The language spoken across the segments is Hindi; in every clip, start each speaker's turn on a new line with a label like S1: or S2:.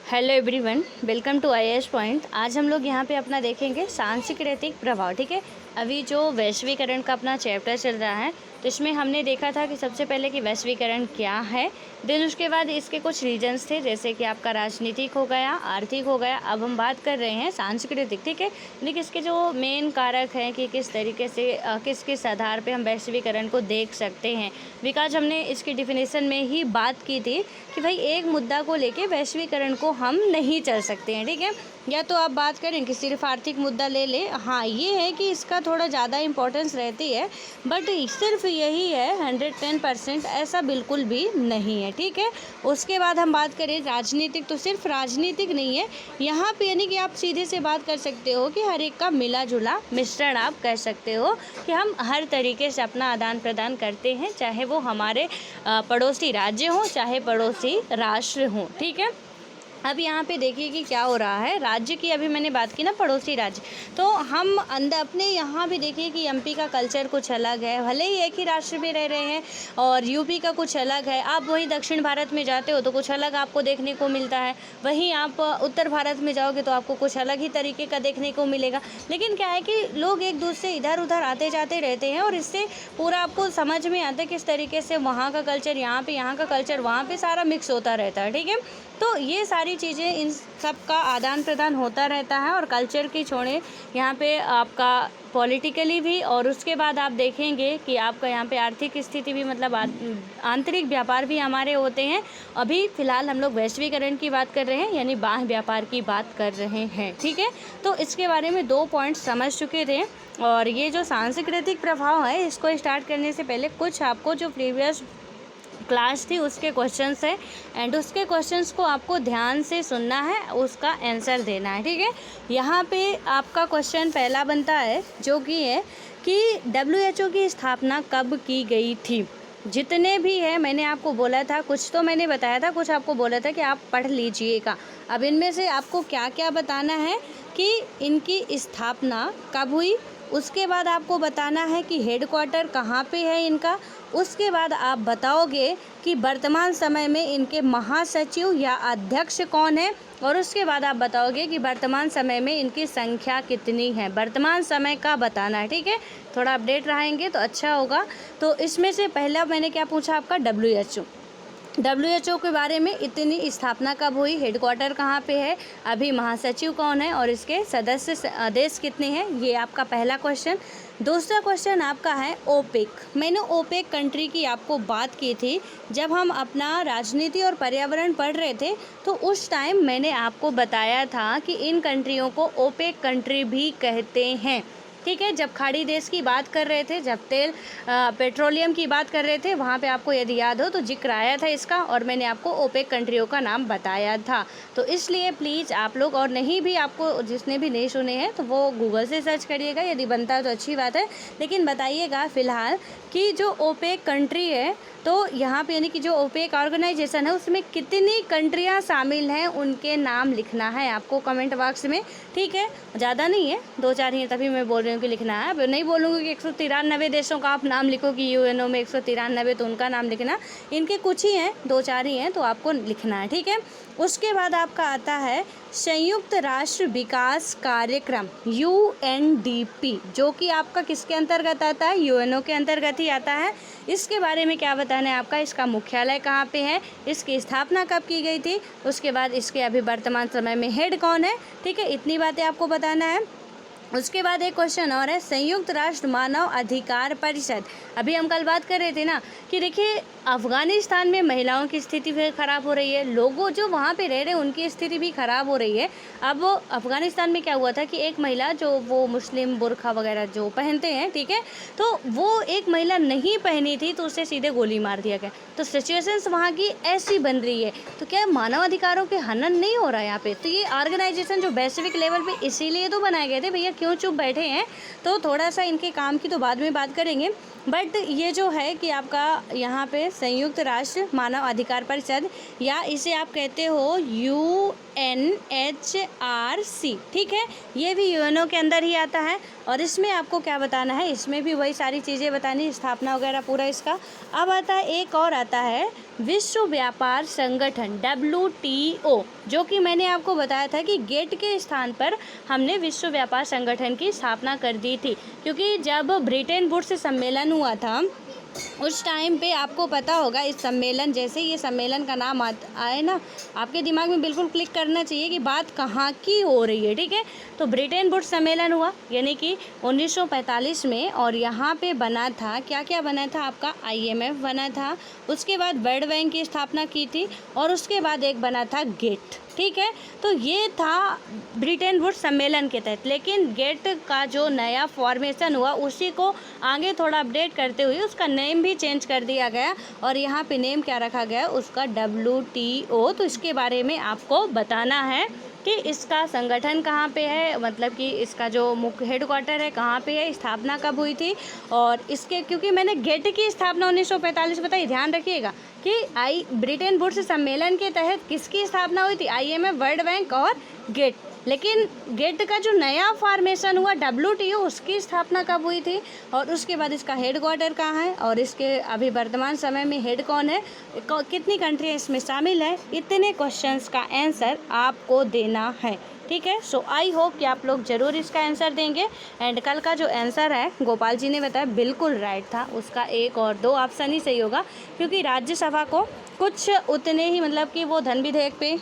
S1: Hello everyone, welcome to IAS point. आज हम लोग यहाँ पे अपना देखेंगे सांस्कृतिक प्रभाव। ठीक है, अभी जो वैश्वीकरण का अपना चैप्टर चल रहा है तो इसमें हमने देखा था कि सबसे पहले कि वैश्वीकरण क्या है, देन उसके बाद इसके कुछ रीजन्स थे, जैसे कि आपका राजनीतिक हो गया, आर्थिक हो गया। अब हम बात कर रहे हैं सांस्कृतिक। ठीक है, यानी कि इसके जो मेन कारक हैं कि किस तरीके से किस किस आधार पे हम वैश्वीकरण को देख सकते हैं। बिकॉज हमने इसकी डिफिनेशन में ही बात की थी कि भाई एक मुद्दा को लेके वैश्वीकरण को हम नहीं चल सकते हैं। ठीक है, या तो आप बात करें कि सिर्फ आर्थिक मुद्दा ले ले, हाँ ये है कि इसका थोड़ा ज़्यादा इम्पोर्टेंस रहती है, बट सिर्फ यही है 110% ऐसा बिल्कुल भी नहीं है। ठीक है, उसके बाद हम बात करें राजनीतिक, तो सिर्फ राजनीतिक नहीं है यहाँ पे, यानी कि आप सीधे से बात कर सकते हो कि हर एक का मिला जुला मिश्रण आप कह सकते हो कि हम हर तरीके से अपना आदान प्रदान करते हैं, चाहे वो हमारे पड़ोसी राज्य हों चाहे पड़ोसी राष्ट्र हों। ठीक है, अब यहाँ पे देखिए कि क्या हो रहा है। राज्य की अभी मैंने बात की ना, पड़ोसी राज्य, तो हम अंदर अपने यहाँ भी देखिए कि एमपी का कल्चर कुछ अलग है, भले ही एक ही राष्ट्र में रह रहे हैं, और यूपी का कुछ अलग है। आप वहीं दक्षिण भारत में जाते हो तो कुछ अलग आपको देखने को मिलता है, वहीं आप उत्तर भारत में जाओगे तो आपको कुछ अलग ही तरीके का देखने को मिलेगा। लेकिन क्या है कि लोग एक दूसरे इधर उधर आते जाते रहते हैं, और इससे पूरा आपको समझ में आता है किस तरीके से वहाँ का कल्चर यहाँ पे, यहाँ का कल्चर वहाँ पे, सारा मिक्स होता रहता है। ठीक है, तो ये सारी चीज़ें, इन सब का आदान प्रदान होता रहता है। और कल्चर की छोड़े यहाँ पे आपका पॉलिटिकली भी, और उसके बाद आप देखेंगे कि आपका यहाँ पे आर्थिक स्थिति भी, मतलब आंतरिक व्यापार भी हमारे होते हैं। अभी फ़िलहाल हम लोग वैश्वीकरण की बात कर रहे हैं, यानी बाह्य व्यापार की बात कर रहे हैं। ठीक है, तो इसके बारे में 2 पॉइंट्स समझ चुके थे। और ये जो सांस्कृतिक प्रभाव है, इसको स्टार्ट करने से पहले कुछ आपको जो प्रीवियस क्लास थी उसके क्वेश्चंस है, एंड उसके क्वेश्चंस को आपको ध्यान से सुनना है, उसका आंसर देना है। ठीक है, यहाँ पे आपका क्वेश्चन पहला बनता है, जो कि है कि WHO की स्थापना कब की गई थी। जितने भी है मैंने आपको बोला था, कुछ तो मैंने बताया था, कुछ आपको बोला था कि आप पढ़ लीजिएगा। अब इनमें से आपको क्या क्या बताना है कि इनकी स्थापना कब हुई, उसके बाद आपको बताना है कि हेडक्वार्टर कहाँ पे है इनका, उसके बाद आप बताओगे कि वर्तमान समय में इनके महासचिव या अध्यक्ष कौन है, और उसके बाद आप बताओगे कि वर्तमान समय में इनकी संख्या कितनी है। वर्तमान समय का बताना है। ठीक है, थोड़ा अपडेट रहेंगे तो अच्छा होगा। तो इसमें से पहला मैंने क्या पूछा आपका, WHO के बारे में, इतनी स्थापना कब हुई, हेडक्वार्टर कहाँ पे है, अभी महासचिव कौन है, और इसके सदस्य देश कितने हैं, ये आपका पहला क्वेश्चन। दूसरा क्वेश्चन आपका है ओपेक। मैंने ओपेक कंट्री की आपको बात की थी जब हम अपना राजनीति और पर्यावरण पढ़ रहे थे, तो उस टाइम मैंने आपको बताया था कि इन कंट्रियों को ओपेक कंट्री भी कहते हैं। ठीक है, जब खाड़ी देश की बात कर रहे थे, जब तेल पेट्रोलियम की बात कर रहे थे, वहाँ पे आपको यदि याद हो तो जिक्र आया था इसका, और मैंने आपको ओपेक कंट्रियों का नाम बताया था। तो इसलिए प्लीज़ आप लोग, और नहीं भी आपको, जिसने भी नहीं सुने हैं तो वो गूगल से सर्च करिएगा, यदि बनता है तो अच्छी बात है, लेकिन बताइएगा फ़िलहाल कि जो ओपेक कंट्री है, तो यहाँ पे यानी कि जो ओपेक ऑर्गेनाइजेशन है उसमें कितनी कंट्रियाँ शामिल हैं, उनके नाम लिखना है आपको कमेंट बॉक्स में। ठीक है, ज़्यादा नहीं है, 2-4 ही है, तभी मैं बोल रही हूँ कि लिखना है। अब नहीं बोलूँगी कि 193 देशों का आप नाम लिखो कि UNO में 193, तो उनका नाम लिखना, इनके कुछ ही हैं, 2-4 ही हैं, तो आपको लिखना है। ठीक है, उसके बाद आपका आता है संयुक्त राष्ट्र विकास कार्यक्रम UNDP, जो कि आपका किसके अंतर्गत आता है, UNO के अंतर्गत ही आता है। इसके बारे में क्या बताना है आपका, इसका मुख्यालय कहाँ पे है, इसकी स्थापना कब की गई थी, उसके बाद इसके अभी वर्तमान समय में हेड कौन है। ठीक है, इतनी बातें आपको बताना है। उसके बाद एक क्वेश्चन और है, संयुक्त राष्ट्र मानव अधिकार परिषद। अभी हम कल बात कर रहे थे ना कि देखिए अफ़गानिस्तान में महिलाओं की स्थिति भी ख़राब हो रही है, लोगों जो वहाँ पे रह रहे हैं उनकी स्थिति भी ख़राब हो रही है। अब अफ़गानिस्तान में क्या हुआ था कि एक महिला, जो वो मुस्लिम बुर्का वगैरह जो पहनते हैं, ठीक है, तो वो एक महिला नहीं पहनी थी तो उसे सीधे गोली मार दिया गया। तो सिचुएशंस वहाँ की ऐसी बन रही है, तो क्या मानव अधिकारों के हनन नहीं हो रहा है यहाँ पे। तो ये ऑर्गेनाइजेशन जो वैश्विक लेवल पे इसीलिए तो बनाए गए थे, भैया क्यों चुप बैठे हैं। तो थोड़ा सा इनके काम की तो बाद में बात करेंगे, बट ये जो है कि आपका यहाँ पे संयुक्त राष्ट्र मानव अधिकार परिषद, या इसे आप कहते हो UNHRC, ठीक है। ये भी यूएनओ के अंदर ही आता है। और इसमें आपको क्या बताना है, इसमें भी वही सारी चीज़ें बतानी, स्थापना वगैरह पूरा इसका। अब आता है एक और आता है विश्व व्यापार संगठन WTO, जो कि मैंने आपको बताया था कि गेट के स्थान पर हमने विश्व व्यापार संगठन की स्थापना कर दी थी, क्योंकि जब ब्रिटेन वुड्स सम्मेलन हुआ था उस टाइम पे आपको पता होगा, इस सम्मेलन, जैसे ये सम्मेलन का नाम आए ना, आपके दिमाग में बिल्कुल क्लिक करना चाहिए कि बात कहाँ की हो रही है, ठीक है। तो ब्रिटेन वुड्स सम्मेलन हुआ यानी कि 1945 में, और यहाँ पे बना था, क्या क्या बना था आपका, IMF बना था, उसके बाद वर्ल्ड बैंक की स्थापना की थी, और उसके बाद एक बना था गेट, ठीक है। तो ये था ब्रिटेन वुड्स सम्मेलन के तहत। लेकिन गेट का जो नया फॉर्मेशन हुआ उसी को आगे थोड़ा अपडेट करते हुए उसका नेम भी चेंज कर दिया गया, और यहाँ पे नेम क्या रखा गया उसका, WTO। तो इसके बारे में आपको बताना है कि इसका संगठन कहाँ पे है, मतलब कि इसका जो मुख्य हेडक्वार्टर है कहाँ पे है, स्थापना कब हुई थी, और इसके, क्योंकि मैंने गेट की स्थापना 1945 बताई, ध्यान रखिएगा कि ब्रिटेन वुड्स सम्मेलन के तहत किसकी स्थापना हुई थी, IMF, वर्ल्ड बैंक और गेट। लेकिन गेट का जो नया फॉर्मेशन हुआ WTO, उसकी स्थापना कब हुई थी, और उसके बाद इसका हेडक्वार्टर कहाँ है, और इसके अभी वर्तमान समय में हेड कौन है, कितनी कंट्रियाँ इसमें शामिल है, इतने क्वेश्चंस का आंसर आपको देना है, ठीक है। सो आई होप कि आप लोग ज़रूर इसका आंसर देंगे। एंड कल का जो आंसर है गोपाल जी ने बताया बिल्कुल राइट था, उसका 1 और 2 ऑप्शन ही सही होगा, क्योंकि राज्यसभा को कुछ उतने ही, मतलब कि वो धन विधेयक पे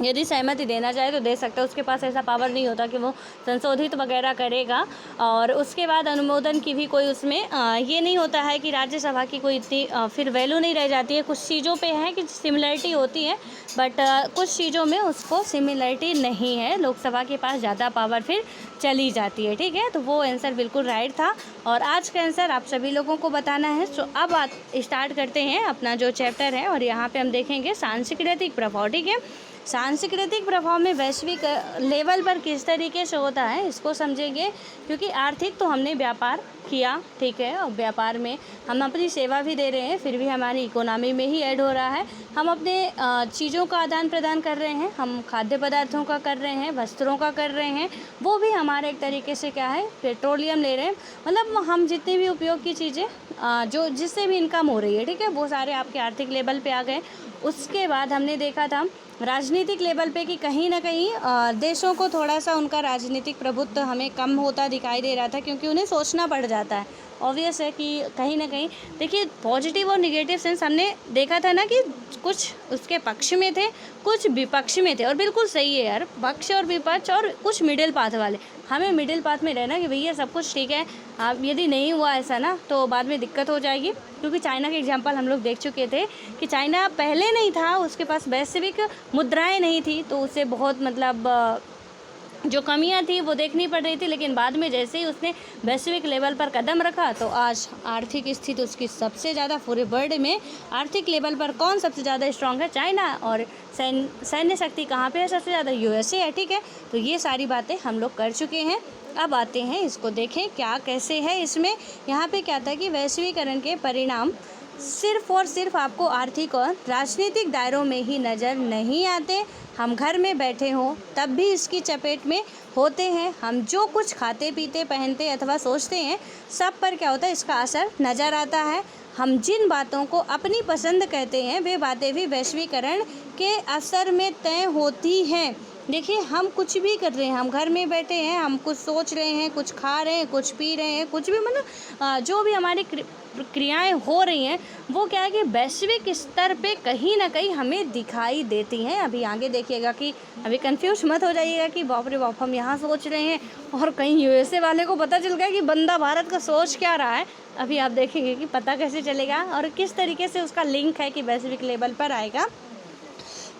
S1: यदि सहमति देना चाहे तो दे सकता है, उसके पास ऐसा पावर नहीं होता कि वो संशोधित वगैरह करेगा, और उसके बाद अनुमोदन की भी कोई उसमें ये नहीं होता है कि राज्यसभा की कोई इतनी फिर वैल्यू नहीं रह जाती है। कुछ चीज़ों पे है कि सिमिलरिटी होती है, बट कुछ चीज़ों में उसको सिमिलरिटी नहीं है, लोकसभा के पास ज़्यादा पावर फिर चली जाती है, ठीक है। तो वो आंसर बिल्कुल राइट था, और आज का आंसर आप सभी लोगों को बताना है। सो अब स्टार्ट करते हैं अपना जो चैप्टर है, और यहाँ पे हम देखेंगे सांस्कृतिक प्रभाव, ठीक है। सांस्कृतिक प्रभाव में वैश्विक लेवल पर किस तरीके से होता है इसको समझेंगे, क्योंकि आर्थिक तो हमने व्यापार किया, ठीक है, और व्यापार में हम अपनी सेवा भी दे रहे हैं, फिर भी हमारी इकोनॉमी में ही ऐड हो रहा है। हम अपने चीज़ों का आदान प्रदान कर रहे हैं, हम खाद्य पदार्थों का कर रहे हैं, वस्त्रों का कर रहे हैं, वो भी हमारे एक तरीके से क्या है, पेट्रोलियम ले रहे हैं, मतलब हम जितनी भी उपयोग की चीज़ें जो जिससे भी इनकम हो रही है, ठीक है, वो सारे आपके आर्थिक लेवल पे आ गए। उसके बाद हमने देखा था राजनीतिक लेवल पे कि कहीं ना कहीं देशों को थोड़ा सा उनका राजनीतिक प्रभुत्व हमें कम होता दिखाई दे रहा था, क्योंकि उन्हें सोचना पड़ जाता है। ऑब्वियस है कि कहीं ना कहीं, देखिए पॉजिटिव और निगेटिव सेंस हमने देखा था ना कि कुछ उसके पक्ष में थे, कुछ विपक्ष में थे, और बिल्कुल सही है यार, पक्ष और विपक्ष और कुछ मिडिल पाथ वाले। हमें मिडिल पाथ में रहना कि भैया सब कुछ ठीक है, अब यदि नहीं हुआ ऐसा ना तो बाद में दिक्कत हो जाएगी। क्योंकि चाइना के एग्जांपल हम लोग देख चुके थे कि चाइना पहले नहीं था, उसके पास वैश्विक मुद्राएं नहीं थी, तो उसे बहुत मतलब जो कमियां थी वो देखनी पड़ रही थी, लेकिन बाद में जैसे ही उसने वैश्विक लेवल पर कदम रखा तो आज आर्थिक स्थिति उसकी सबसे ज़्यादा, पूरे वर्ल्ड में आर्थिक लेवल पर कौन सबसे ज़्यादा स्ट्रांग है, चाइना, और सैन्य शक्ति कहाँ पे है सबसे ज़्यादा, USA है, ठीक है। तो ये सारी बातें हम लोग कर चुके हैं। अब आते हैं इसको देखें क्या कैसे है इसमें। यहाँ पे क्या था कि वैश्वीकरण के परिणाम सिर्फ और सिर्फ आपको आर्थिक और राजनीतिक दायरों में ही नज़र नहीं आते, हम घर में बैठे हों तब भी इसकी चपेट में होते हैं। हम जो कुछ खाते पीते पहनते अथवा सोचते हैं सब पर क्या होता है, इसका असर नज़र आता है। हम जिन बातों को अपनी पसंद कहते हैं वे बातें भी वैश्वीकरण के असर में तय होती हैं। देखिए हम कुछ भी कर रहे हैं, हम घर में बैठे हैं, हम कुछ सोच रहे हैं, कुछ खा रहे हैं, कुछ पी रहे हैं, कुछ भी मतलब जो भी हमारी क्रियाएं हो रही हैं वो क्या है कि वैश्विक स्तर पे कहीं ना कहीं हमें दिखाई देती हैं। अभी आगे देखिएगा कि अभी कंफ्यूज मत हो जाइएगा कि बाप रे बाप हम यहाँ सोच रहे हैं और कहीं USA वाले को पता चल गया कि बंदा भारत का सोच क्या रहा है। अभी आप देखेंगे कि पता कैसे चलेगा और किस तरीके से उसका लिंक है कि वैश्विक लेवल पर आएगा।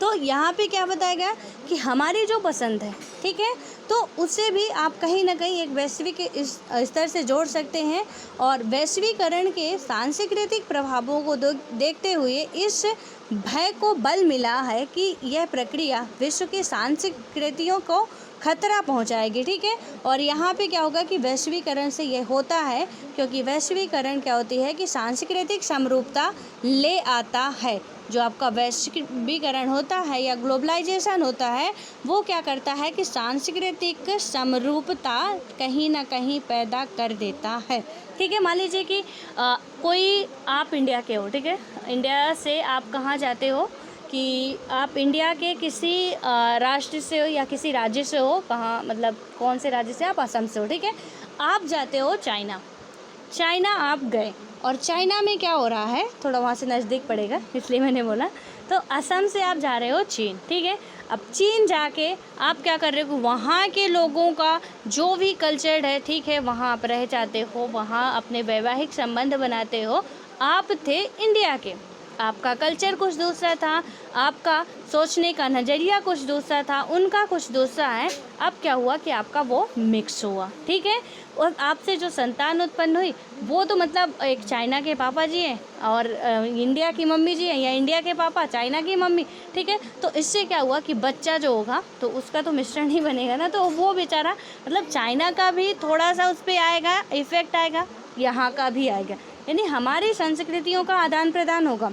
S1: तो यहाँ पे क्या बताएगा कि हमारी जो पसंद है, ठीक है, तो उसे भी आप कहीं ना कहीं एक वैश्विक स्तर से जोड़ सकते हैं। और वैश्वीकरण के सांस्कृतिक प्रभावों को देखते हुए इस भय को बल मिला है कि यह प्रक्रिया विश्व की सांस्कृतियों को खतरा पहुंचाएगी, ठीक है। और यहाँ पे क्या होगा कि वैश्वीकरण से ये होता है, क्योंकि वैश्वीकरण क्या होती है कि सांस्कृतिक समरूपता ले आता है। जो आपका वैश्वीकरण होता है या ग्लोबलाइजेशन होता है, वो क्या करता है कि सांस्कृतिक समरूपता कहीं ना कहीं पैदा कर देता है, ठीक है। मान लीजिए कि कोई आप इंडिया के हो, ठीक है, इंडिया से आप कहाँ जाते हो कि आप इंडिया के किसी राष्ट्र से हो या किसी राज्य से हो, कहाँ मतलब कौन से राज्य से, आप असम से हो, ठीक है। आप जाते हो चाइना आप गए, और चाइना में क्या हो रहा है, थोड़ा वहाँ से नज़दीक पड़ेगा इसलिए मैंने बोला, तो असम से आप जा रहे हो चीन, ठीक है। अब चीन जाके आप क्या कर रहे हो, वहाँ के लोगों का जो भी कल्चर है, ठीक है, वहाँ आप रह जाते हो, वहाँ अपने वैवाहिक संबंध बनाते हो। आप थे इंडिया के, आपका कल्चर कुछ दूसरा था, आपका सोचने का नज़रिया कुछ दूसरा था, उनका कुछ दूसरा है। अब क्या हुआ कि आपका वो मिक्स हुआ, ठीक है। और आपसे जो संतान उत्पन्न हुई वो तो मतलब एक चाइना के पापा जी हैं और इंडिया की मम्मी जी हैं, या इंडिया के पापा चाइना की मम्मी, ठीक है। तो इससे क्या हुआ कि बच्चा जो होगा तो उसका तो मिश्रण ही बनेगा ना, तो वो बेचारा मतलब चाइना का भी थोड़ा सा उस पर आएगा, इफ़ेक्ट आएगा, यहाँ का भी आएगा, यानी हमारी संस्कृतियों का आदान प्रदान होगा।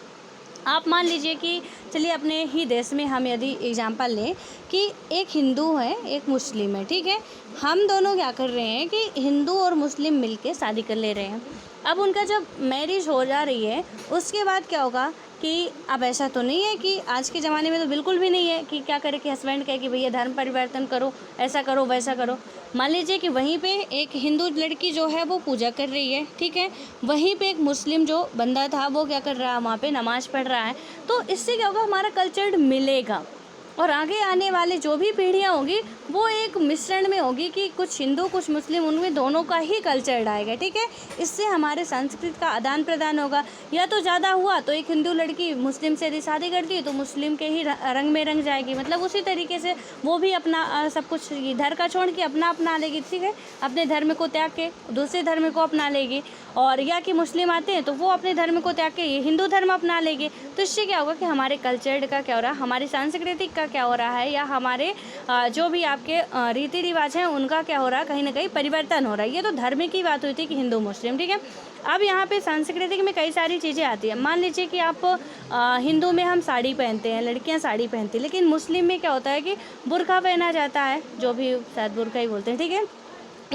S1: आप मान लीजिए कि चलिए अपने ही देश में हम यदि एग्जांपल लें कि एक हिंदू है, एक मुस्लिम है, ठीक है। हम दोनों क्या कर रहे हैं कि हिंदू और मुस्लिम मिलके शादी कर ले रहे हैं। अब उनका जब मैरिज हो जा रही है, उसके बाद क्या होगा कि अब ऐसा तो नहीं है कि आज के ज़माने में तो बिल्कुल भी नहीं है कि क्या करे कि हस्बैंड कहे कि भैया धर्म परिवर्तन करो, ऐसा करो वैसा करो। मान लीजिए कि वहीं पे एक हिंदू लड़की जो है वो पूजा कर रही है, ठीक है, वहीं पे एक मुस्लिम जो बंदा था वो क्या कर रहा है, वहाँ पे नमाज़ पढ़ रहा है। तो इससे क्या होगा, हमारा कल्चर मिलेगा, और आगे आने वाले जो भी पीढ़ियाँ होगी वो एक मिश्रण में होगी कि कुछ हिंदू कुछ मुस्लिम, उनमें दोनों का ही कल्चर आएगा, ठीक है। इससे हमारे संस्कृति का आदान प्रदान होगा। या तो ज़्यादा हुआ तो एक हिंदू लड़की मुस्लिम से यदि शादी करती है तो मुस्लिम के ही रंग में रंग जाएगी, मतलब उसी तरीके से वो भी अपना सब कुछ इधर का छोड़ के अपना लेगी, ठीक है, अपने धर्म को त्याग के दूसरे धर्म को अपना लेगी। और या कि मुस्लिम आते हैं तो वो अपने धर्म को त्याग के ये हिंदू धर्म अपना लेंगे। तो इससे क्या होगा कि हमारे कल्चर का क्या हो रहा है, हमारी सांस्कृतिक का क्या हो रहा है, या हमारे जो भी आपके रीति रिवाज हैं उनका क्या हो रहा है, कहीं ना कहीं परिवर्तन हो रहा है। ये तो धर्म की बात हुई थी कि हिंदू मुस्लिम, ठीक है। अब यहाँ पे सांस्कृतिक में कई सारी चीज़ें आती हैं। मान लीजिए कि आप हिंदू में हम साड़ी पहनते हैं, लड़कियाँ साड़ी पहनती हैं, लेकिन मुस्लिम में क्या होता है कि बुर्का पहना जाता है, जो भी शायद बुर्का ही बोलते हैं, ठीक है,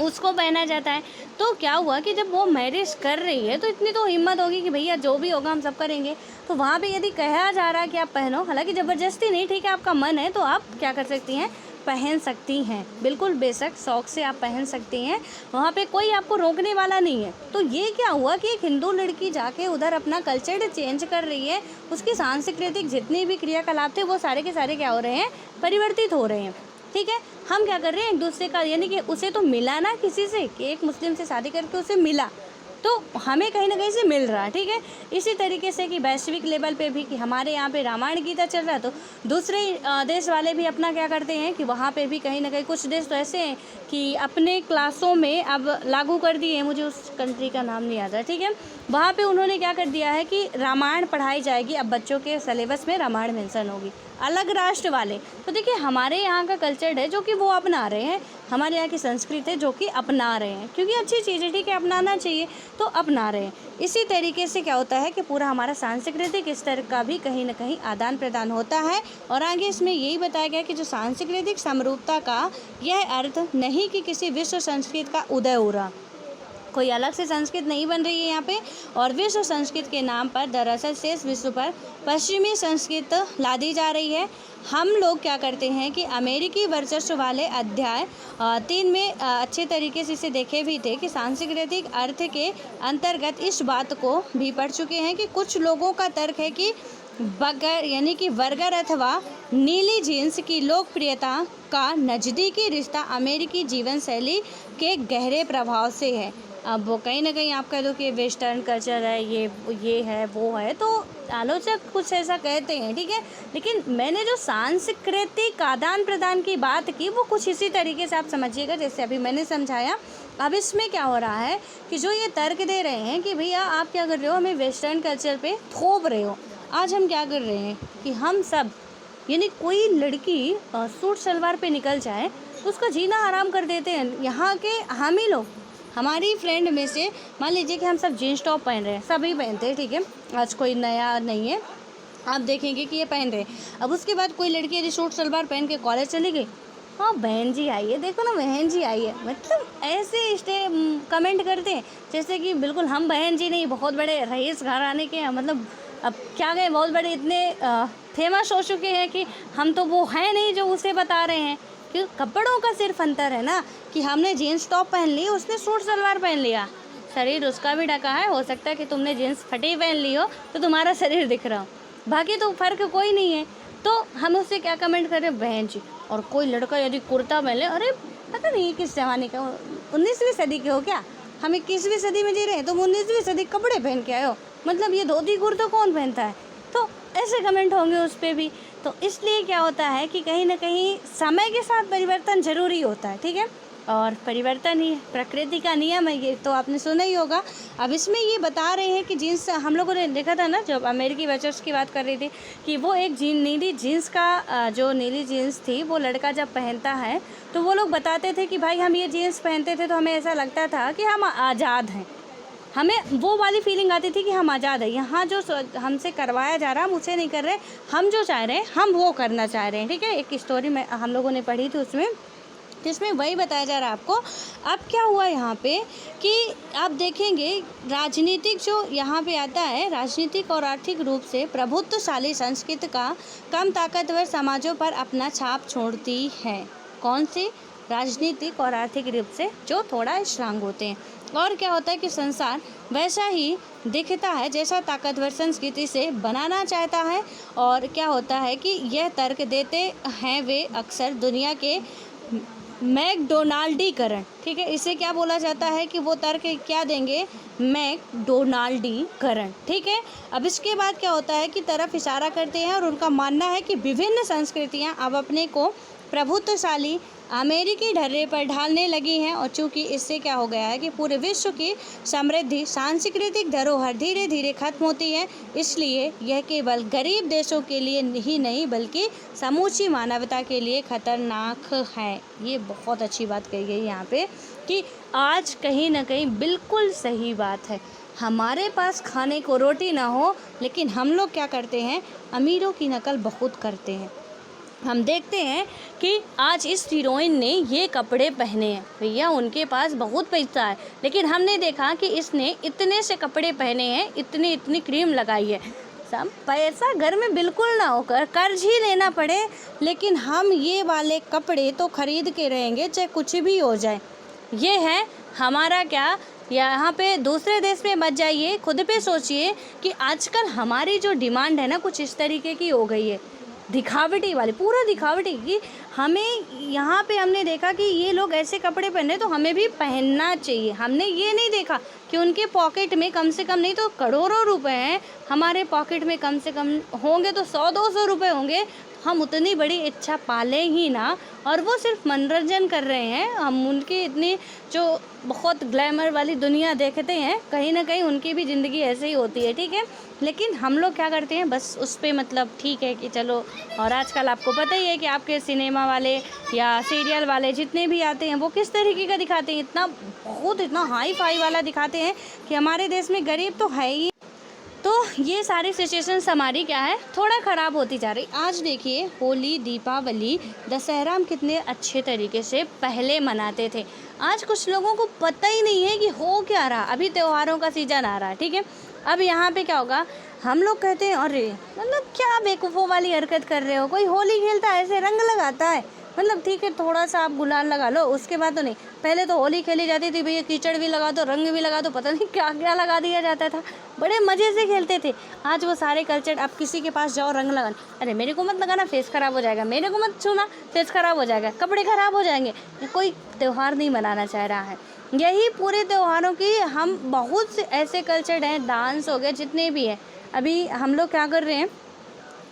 S1: उसको पहना जाता है। तो क्या हुआ कि जब वो मैरिज कर रही है तो इतनी तो हिम्मत होगी कि भैया जो भी होगा हम सब करेंगे। तो वहाँ पे यदि कहा जा रहा है कि आप पहनो, हालांकि ज़बरदस्ती नहीं, ठीक है, आपका मन है तो आप क्या कर सकती हैं, पहन सकती हैं, बिल्कुल बेशक शौक़ से आप पहन सकती हैं, वहाँ पे कोई आपको रोकने वाला नहीं है। तो ये क्या हुआ कि एक हिंदू लड़की जाके उधर अपना कल्चर चेंज कर रही है, उसकी सांस्कृतिक जितने भी क्रियाकलाप थे वो सारे के सारे क्या हो रहे हैं, परिवर्तित हो रहे हैं, ठीक है। हम क्या कर रहे हैं एक दूसरे का, यानी कि उसे तो मिला ना किसी से, कि एक मुस्लिम से शादी करके उसे मिला, तो हमें कहीं ना कहीं से मिल रहा है, ठीक है। इसी तरीके से कि वैश्विक लेवल पे भी कि हमारे यहाँ पे रामायण गीता चल रहा है, तो दूसरे देश वाले भी अपना क्या करते हैं कि वहाँ पे भी कहीं ना कहीं कुछ देश तो ऐसे हैं कि अपने क्लासों में अब लागू कर दिए हैं, मुझे उस कंट्री का नाम नहीं आता, ठीक है। वहाँ पे उन्होंने क्या कर दिया है कि रामायण पढ़ाई जाएगी, अब बच्चों के सिलेबस में रामायण मेंशन होगी, अलग राष्ट्र वाले। तो देखिए हमारे यहाँ का कल्चर है जो कि वो अपना रहे हैं, हमारे यहाँ की संस्कृति है जो कि अपना रहे हैं, क्योंकि अच्छी चीज़ है, ठीक है, अपनाना चाहिए तो अपना रहे हैं। इसी तरीके से क्या होता है कि पूरा हमारा सांस्कृतिक स्तर का भी कहीं ना कहीं आदान प्रदान होता है। और आगे इसमें यही बताया गया कि जो सांस्कृतिक समरूपता का यह अर्थ नहीं कि किसी विश्व संस्कृति का उदय हो रहा, कोई अलग से संस्कृत नहीं बन रही है यहाँ पे, और विश्व संस्कृत के नाम पर दरअसल शेष विश्व पर पश्चिमी संस्कृत लादी जा रही है। हम लोग क्या करते हैं कि अमेरिकी वर्चस्व वाले अध्याय 3 में अच्छे तरीके से इसे देखे भी थे कि सांस्कृतिक अर्थ के अंतर्गत इस बात को भी पढ़ चुके हैं कि कुछ लोगों का तर्क है कि बगर यानी कि बर्गर अथवा नीली जीन्स की लोकप्रियता का नज़दीकी रिश्ता अमेरिकी जीवन शैली के गहरे प्रभाव से है। अब वो कहीं ना कहीं आप कह दो कि वेस्टर्न कल्चर है, ये है वो है, तो आलोचक कुछ ऐसा कहते हैं, ठीक है। लेकिन मैंने जो सांस्कृतिक आदान प्रदान की बात की वो कुछ इसी तरीके से आप समझिएगा जैसे अभी मैंने समझाया। अब इसमें क्या हो रहा है कि जो ये तर्क दे रहे हैं कि भैया आप क्या कर रहे हो, हमें वेस्टर्न कल्चर पे थोप रहे हो। आज हम क्या कर रहे हैं कि हम सब, यानी कोई लड़की सूट सलवार पे निकल जाए उसका जीना हराम कर देते हैं। यहाँ के हम ही लोग, हमारी फ्रेंड में से मान लीजिए कि हम सब जीन्स टॉप पहन रहे हैं, सभी पहनते हैं, ठीक है, आज कोई नया नहीं है, आप देखेंगे कि ये पहन रहे हैं। अब उसके बाद कोई लड़की यदि सूट सलवार पहन के कॉलेज चली गई, हाँ बहन जी आई है, देखो ना बहन जी आई है, मतलब ऐसे कमेंट करते हैं जैसे कि बिल्कुल हम बहन जी नहीं, बहुत बड़े रईस घराने के हैं, मतलब अब क्या कहें, बहुत बड़े इतने फेमस हो चुके हैं कि हम तो वो हैं नहीं जो उसे बता रहे हैं। कि कपड़ों का सिर्फ अंतर है ना, कि हमने जीन्स टॉप पहन ली, उसने सूट सलवार पहन लिया, शरीर उसका भी ढका है, हो सकता है कि तुमने जीन्स फटी पहन ली हो तो तुम्हारा शरीर दिख रहा हो, बाकी तो फ़र्क कोई नहीं है। तो हम उससे क्या कमेंट कर रहे हैं, बहन जी। और कोई लड़का यदि कुर्ता पहन ले, अरे पता नहीं किस ज़माने का, 19वीं सदी के हो क्या, हम 21वीं सदी में जी रहे हैं, तुम 19वीं सदी कपड़े पहन के आए हो, मतलब ये धोती कुर्ता कौन पहनता है। तो ऐसे कमेंट होंगे उस पर भी। तो इसलिए क्या होता है कि कहीं ना कहीं समय के साथ परिवर्तन ज़रूरी होता है, ठीक है, और परिवर्तन ही प्रकृति का नियम है, ये तो आपने सुना ही होगा। अब इसमें ये बता रहे हैं कि जीन्स, हम लोगों ने देखा था ना जब अमेरिकी वेचर्स की बात कर रही थी, कि वो एक नीली जीन्स का जो नीली जीन्स थी वो लड़का जब पहनता है तो वो लोग बताते थे कि भाई हम ये जीन्स पहनते थे तो हमें ऐसा लगता था कि हम आज़ाद हैं, हमें वो वाली फीलिंग आती थी कि हम आज़ाद हैं। यहाँ जो हमसे करवाया जा रहा है हम उसे नहीं कर रहे, हम जो चाह रहे हैं हम वो करना चाह रहे हैं, ठीक है। एक स्टोरी में हम लोगों ने पढ़ी थी उसमें, जिसमें वही बताया जा रहा है आपको। अब क्या हुआ यहाँ पे कि आप देखेंगे राजनीतिक जो यहाँ पे आता है, राजनीतिक और आर्थिक रूप से प्रभुत्वशाली संस्कृति का कम ताकतवर समाजों पर अपना छाप छोड़ती है। कौन सी? राजनीतिक और आर्थिक रूप से जो थोड़ा स्ट्रांग होते हैं। और क्या होता है कि संसार वैसा ही दिखता है जैसा ताकतवर संस्कृति से बनाना चाहता है। और क्या होता है कि यह तर्क देते हैं वे अक्सर दुनिया के मैकडोनाल्डीकरण, ठीक है, इसे क्या बोला जाता है कि वो तर्क क्या देंगे, मैकडोनाल्डीकरण, ठीक है। अब इसके बाद क्या होता है कि तरफ इशारा करते हैं और उनका मानना है कि विभिन्न संस्कृतियां अब अपने को प्रभुत्वशाली अमेरिकी ढर्रे पर ढालने लगी हैं। और चूंकि इससे क्या हो गया है कि पूरे विश्व की समृद्धि सांस्कृतिक धरोहर धीरे धीरे खत्म होती है, इसलिए यह केवल गरीब देशों के लिए ही नहीं बल्कि समूची मानवता के लिए खतरनाक है। ये बहुत अच्छी बात कही गई यहाँ पे कि आज कहीं ना कहीं बिल्कुल सही बात है। हमारे पास खाने को रोटी ना हो, लेकिन हम लोग क्या करते हैं, अमीरों की नकल बहुत करते हैं। हम देखते हैं कि आज इस हीरोइन ने ये कपड़े पहने हैं, भैया उनके पास बहुत पैसा है, लेकिन हमने देखा कि इसने इतने से कपड़े पहने हैं, इतनी इतनी क्रीम लगाई है। सब पैसा घर में बिल्कुल ना होकर कर्ज ही लेना पड़े, लेकिन हम ये वाले कपड़े तो खरीद के रहेंगे चाहे कुछ भी हो जाए। ये है हमारा क्या, यहाँ पे दूसरे देश में मत जाइए, खुद पे सोचिए कि आजकल हमारी जो डिमांड है ना कुछ इस तरीके की हो गई है, दिखावटी वाली, पूरा दिखावटी की। हमें यहाँ पे हमने देखा कि ये लोग ऐसे कपड़े पहने तो हमें भी पहनना चाहिए। हमने ये नहीं देखा कि उनके पॉकेट में कम से कम नहीं तो करोड़ों रुपए हैं, हमारे पॉकेट में कम से कम होंगे तो 100-200 रुपये होंगे, हम उतनी बड़ी इच्छा पालें ही ना। और वो सिर्फ मनोरंजन कर रहे हैं, हम उनकी इतनी जो बहुत ग्लैमर वाली दुनिया देखते हैं, कहीं ना कहीं उनकी भी ज़िंदगी ऐसे ही होती है, ठीक है। लेकिन हम लोग क्या करते हैं, बस उस पर मतलब ठीक है कि चलो। और आजकल आपको पता ही है कि आपके सिनेमा वाले या सीरियल वाले जितने भी आते हैं वो किस तरीके का दिखाते हैं, इतना हाई फाई वाला दिखाते हैं कि हमारे देश में गरीब तो है ही। तो ये सारी सिचुएशंस हमारी क्या है, थोड़ा ख़राब होती जा रही। आज देखिए होली, दीपावली, दशहरा हम कितने अच्छे तरीके से पहले मनाते थे। आज कुछ लोगों को पता ही नहीं है कि हो क्या रहा। अभी त्योहारों का सीज़न आ रहा है, ठीक है। अब यहाँ पे क्या होगा, हम लोग कहते हैं अरे मतलब क्या बेवकूफ़ों वाली हरकत कर रहे हो, कोई होली खेलता है ऐसे रंग लगाता है, मतलब ठीक है थोड़ा सा आप गुलाल लगा लो, उसके बाद तो नहीं। पहले तो होली खेली जाती थी भैया, कीचड़ भी लगा दो, रंग भी लगा दो, पता नहीं क्या क्या लगा दिया जाता था, बड़े मज़े से खेलते थे। आज वो सारे कल्चर, अब किसी के पास जाओ रंग लगाने, अरे मेरे को मत लगाना फेस ख़राब हो जाएगा, मेरे को मत छूना फेस ख़राब हो जाएगा, कपड़े ख़राब हो जाएंगे। कोई त्यौहार नहीं मनाना चाह रहा है। यही पूरे त्योहारों की हम बहुत से ऐसे कल्चर हैं, डांस हो गए जितने भी हैं। अभी हम लोग क्या कर रहे हैं,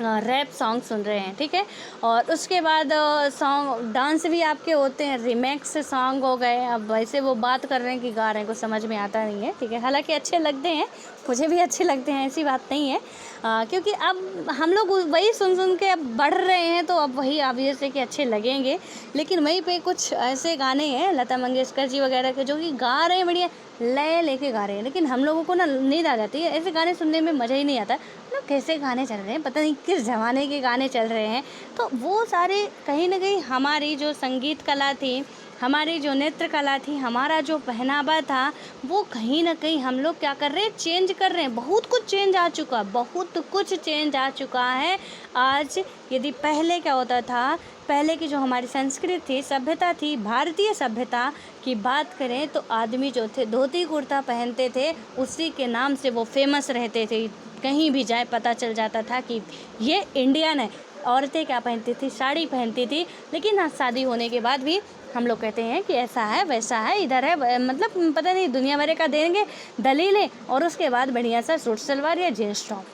S1: रैप सॉन्ग सुन रहे हैं, ठीक है। और उसके बाद सॉन्ग डांस भी आपके होते हैं, रिमिक्स सॉन्ग हो गए। अब वैसे वो बात कर रहे हैं कि गा रहे हैं, कुछ समझ में आता नहीं है, ठीक है। हालांकि अच्छे लगते हैं, मुझे भी अच्छे लगते हैं, ऐसी बात नहीं है। क्योंकि अब हम लोग वही सुन सुन के अब बढ़ रहे हैं, तो अब वही ऑब्वियस है कि अच्छे लगेंगे। लेकिन वहीं पे कुछ ऐसे गाने हैं लता मंगेशकर जी वगैरह के, जो कि गा रहे हैं बढ़िया, लय लेके गा रहे हैं, लेकिन हम लोगों को ना नींद आ जाती है। ऐसे गाने सुनने में मज़ा ही नहीं आता, मतलब कैसे गाने चल रहे हैं, पता नहीं किस ज़माने के गाने चल रहे हैं। तो वो सारे कहीं ना कहीं हमारी जो संगीत कला थी, हमारी जो नृत्य कला थी, हमारा जो पहनावा था, वो कहीं ना कहीं हम लोग क्या कर रहे हैं, चेंज कर रहे हैं। बहुत कुछ चेंज आ चुका, बहुत कुछ चेंज आ चुका है आज। यदि पहले क्या होता था, पहले की जो हमारी संस्कृति थी, सभ्यता थी, भारतीय सभ्यता की बात करें तो आदमी जो थे धोती कुर्ता पहनते थे, उसी के नाम से वो फेमस रहते थे। कहीं भी जाए पता चल जाता था कि ये इंडियन है। औरतें क्या पहनती थी, साड़ी पहनती थी। लेकिन हाँ, शादी होने के बाद भी हम लोग कहते हैं कि ऐसा है, वैसा है, इधर है, मतलब पता नहीं दुनिया भर का देंगे दलीलें, और उसके बाद बढ़िया सा सूट सलवार या जीन्स टॉप,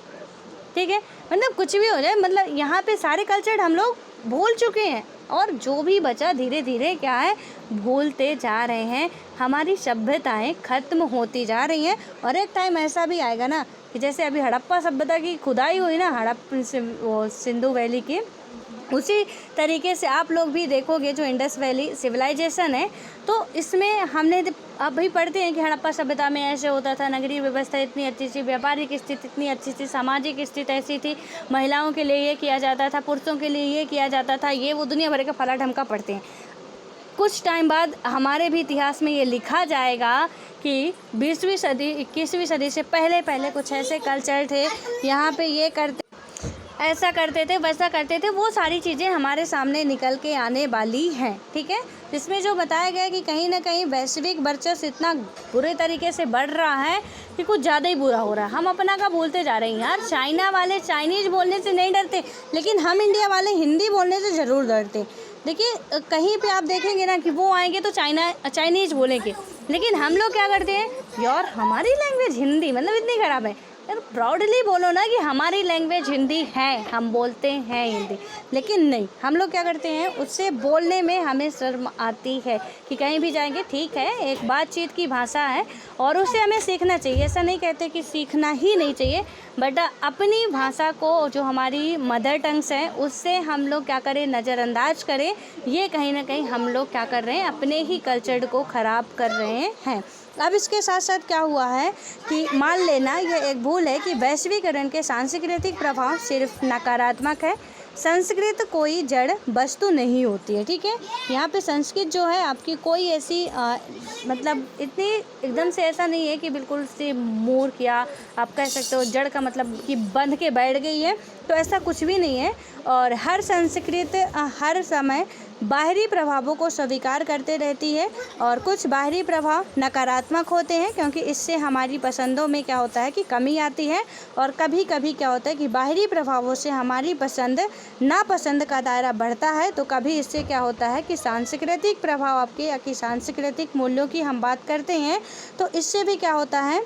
S1: ठीक है। मतलब कुछ भी हो जाए, मतलब यहाँ पे सारे कल्चर हम लोग भूल चुके हैं, और जो भी बचा धीरे धीरे क्या है, भूलते जा रहे हैं। हमारी सभ्यताएं खत्म होती जा रही हैं। और एक टाइम ऐसा भी आएगा ना कि जैसे अभी हड़प्पा सभ्यता की खुदाई हुई ना, वो सिंधु वैली की, उसी तरीके से आप लोग भी देखोगे जो इंडस वैली सिविलाइजेशन है, तो इसमें हमने अभी पढ़ते हैं कि हड़प्पा सभ्यता में ऐसे होता था, नगरीय व्यवस्था इतनी अच्छी थी, व्यापारिक स्थिति इतनी अच्छी थी, सामाजिक स्थिति ऐसी थी, महिलाओं के लिए ये किया जाता था, पुरुषों के लिए ये किया जाता था, ये वो दुनिया भर का फला ढमका पढ़ते हैं। कुछ टाइम बाद हमारे भी इतिहास में ये लिखा जाएगा कि 20वीं सदी 21वीं सदी से पहले पहले कुछ ऐसे कल्चर थे, यहाँ पे ये करते, ऐसा करते थे, वैसा करते थे। वो सारी चीज़ें हमारे सामने निकल के आने वाली हैं, ठीक है। जिसमें जो बताया गया कि कहीं ना कहीं वैश्विक वर्चस्व इतना बुरे तरीके से बढ़ रहा है कि कुछ ज़्यादा ही बुरा हो रहा है। हम अपना का बोलते जा रहे हैं यार। चाइना वाले चाइनीज़ बोलने से नहीं डरते, लेकिन हम इंडिया वाले हिंदी बोलने से ज़रूर डरते। देखिए, कहीं पे आप देखेंगे ना कि वो आएंगे तो चाइनीज़ बोलेंगे, लेकिन हम लोग क्या करते हैं, यार हमारी लैंग्वेज हिंदी मतलब इतनी ख़राब है, यार प्राउडली बोलो ना कि हमारी लैंग्वेज हिंदी है, हम बोलते हैं हिंदी। लेकिन नहीं, हम लोग क्या करते हैं, उससे बोलने में हमें शर्म आती है कि कहीं भी जाएंगे, ठीक है एक बातचीत की भाषा है और उसे हमें सीखना चाहिए। ऐसा नहीं कहते कि सीखना ही नहीं चाहिए, बट अपनी भाषा को, जो हमारी मदर टंग्स है, उससे हम लोग क्या करें, नज़रअंदाज करें। ये कहीं ना कहीं हम लोग क्या कर रहे हैं, अपने ही कल्चर को ख़राब कर रहे हैं। अब इसके साथ साथ क्या हुआ है कि मान लेना यह एक भूल है कि वैश्वीकरण के सांस्कृतिक प्रभाव सिर्फ नकारात्मक है। संस्कृत कोई जड़ वस्तु नहीं होती है, ठीक है। यहाँ पे संस्कृत जो है आपकी कोई ऐसी मतलब इतनी एकदम से ऐसा नहीं है कि बिल्कुल से मूर्ख, या आप कह सकते हो जड़ का मतलब कि बंध के बैठ गई है, तो ऐसा कुछ भी नहीं है। और हर संस्कृत हर समय बाहरी प्रभावों को स्वीकार करते रहती है, और कुछ बाहरी प्रभाव नकारात्मक होते हैं क्योंकि इससे हमारी पसंदों में क्या होता है कि कमी आती है। और कभी कभी क्या होता है कि बाहरी प्रभावों से हमारी पसंद नापसंद का दायरा बढ़ता है, तो कभी इससे क्या होता है कि सांस्कृतिक प्रभाव आपके, या कि सांस्कृतिक मूल्यों की हम बात करते हैं, तो इससे भी क्या होता है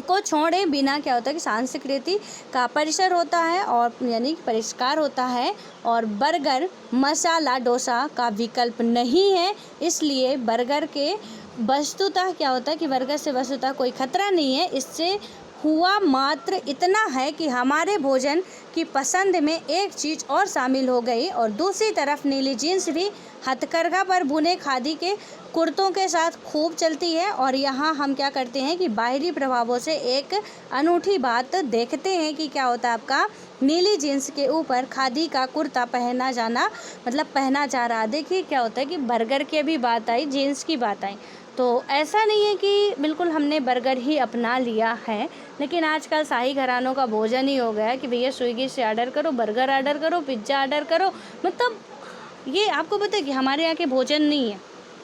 S1: को छोड़े बिना क्या होता है कि संस्कृति का परिसर होता है, और यानी परिष्कार होता है। और बर्गर, मसाला डोसा का विकल्प नहीं है, इसलिए बर्गर के वस्तुतः क्या होता है कि बर्गर से वस्तुतः कोई खतरा नहीं है। इससे हुआ मात्र इतना है कि हमारे भोजन की पसंद में एक चीज़ और शामिल हो गई, और दूसरी तरफ नीली जीन्स भी हथकरघा पर बुने खादी के कुर्तों के साथ खूब चलती है। और यहाँ हम क्या करते हैं कि बाहरी प्रभावों से एक अनूठी बात देखते हैं कि क्या होता है, आपका नीली जीन्स के ऊपर खादी का कुर्ता पहना जाना, मतलब पहना जा रहा। देखिए क्या होता है कि बर्गर की भी बात आई, जीन्स की बात आई, तो ऐसा नहीं है कि बिल्कुल हमने बर्गर ही अपना लिया है। लेकिन आजकल शाही घरानों का भोजन ही हो गया है कि भैया स्विगी से ऑर्डर करो, बर्गर ऑर्डर करो, पिज्ज़ा ऑर्डर करो। मतलब ये आपको पता है कि हमारे यहाँ के भोजन नहीं है,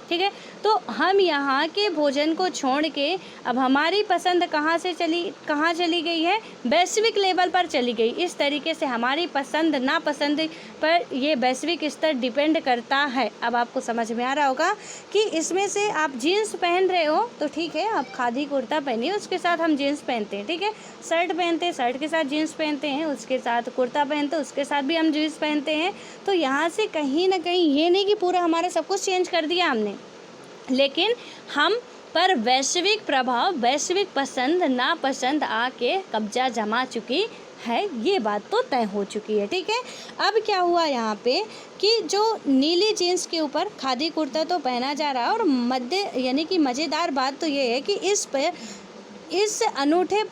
S1: ठीक है। तो हम यहाँ के भोजन को छोड़ के अब हमारी पसंद कहाँ चली गई है, वैश्विक लेवल पर चली गई। इस तरीके से हमारी पसंद नापसंद पर ये वैश्विक स्तर डिपेंड करता है। अब आपको समझ में आ रहा होगा कि इसमें से आप जीन्स पहन रहे हो तो ठीक है, आप खादी कुर्ता पहनिए, उसके साथ हम जीन्स पहनते हैं, ठीक है। शर्ट पहनते हैं, शर्ट के साथ जीन्स पहनते हैं, उसके साथ कुर्ता पहनते हैं, उसके साथ भी हम जीन्स पहनते हैं। तो यहाँ से कहीं ना कहीं ये नहीं कि पूरा हमारा सब कुछ चेंज कर दिया हमने, लेकिन हम पर वैश्विक प्रभाव, वैश्विक पसंद नापसंद आके कब्जा जमा चुकी है, ये बात तो तय हो चुकी है, ठीक है। अब क्या हुआ यहाँ पे कि जो नीली जीन्स के ऊपर खादी कुर्ता तो पहना जा रहा है, और यानी कि मज़ेदार बात तो ये है कि इस अनूठे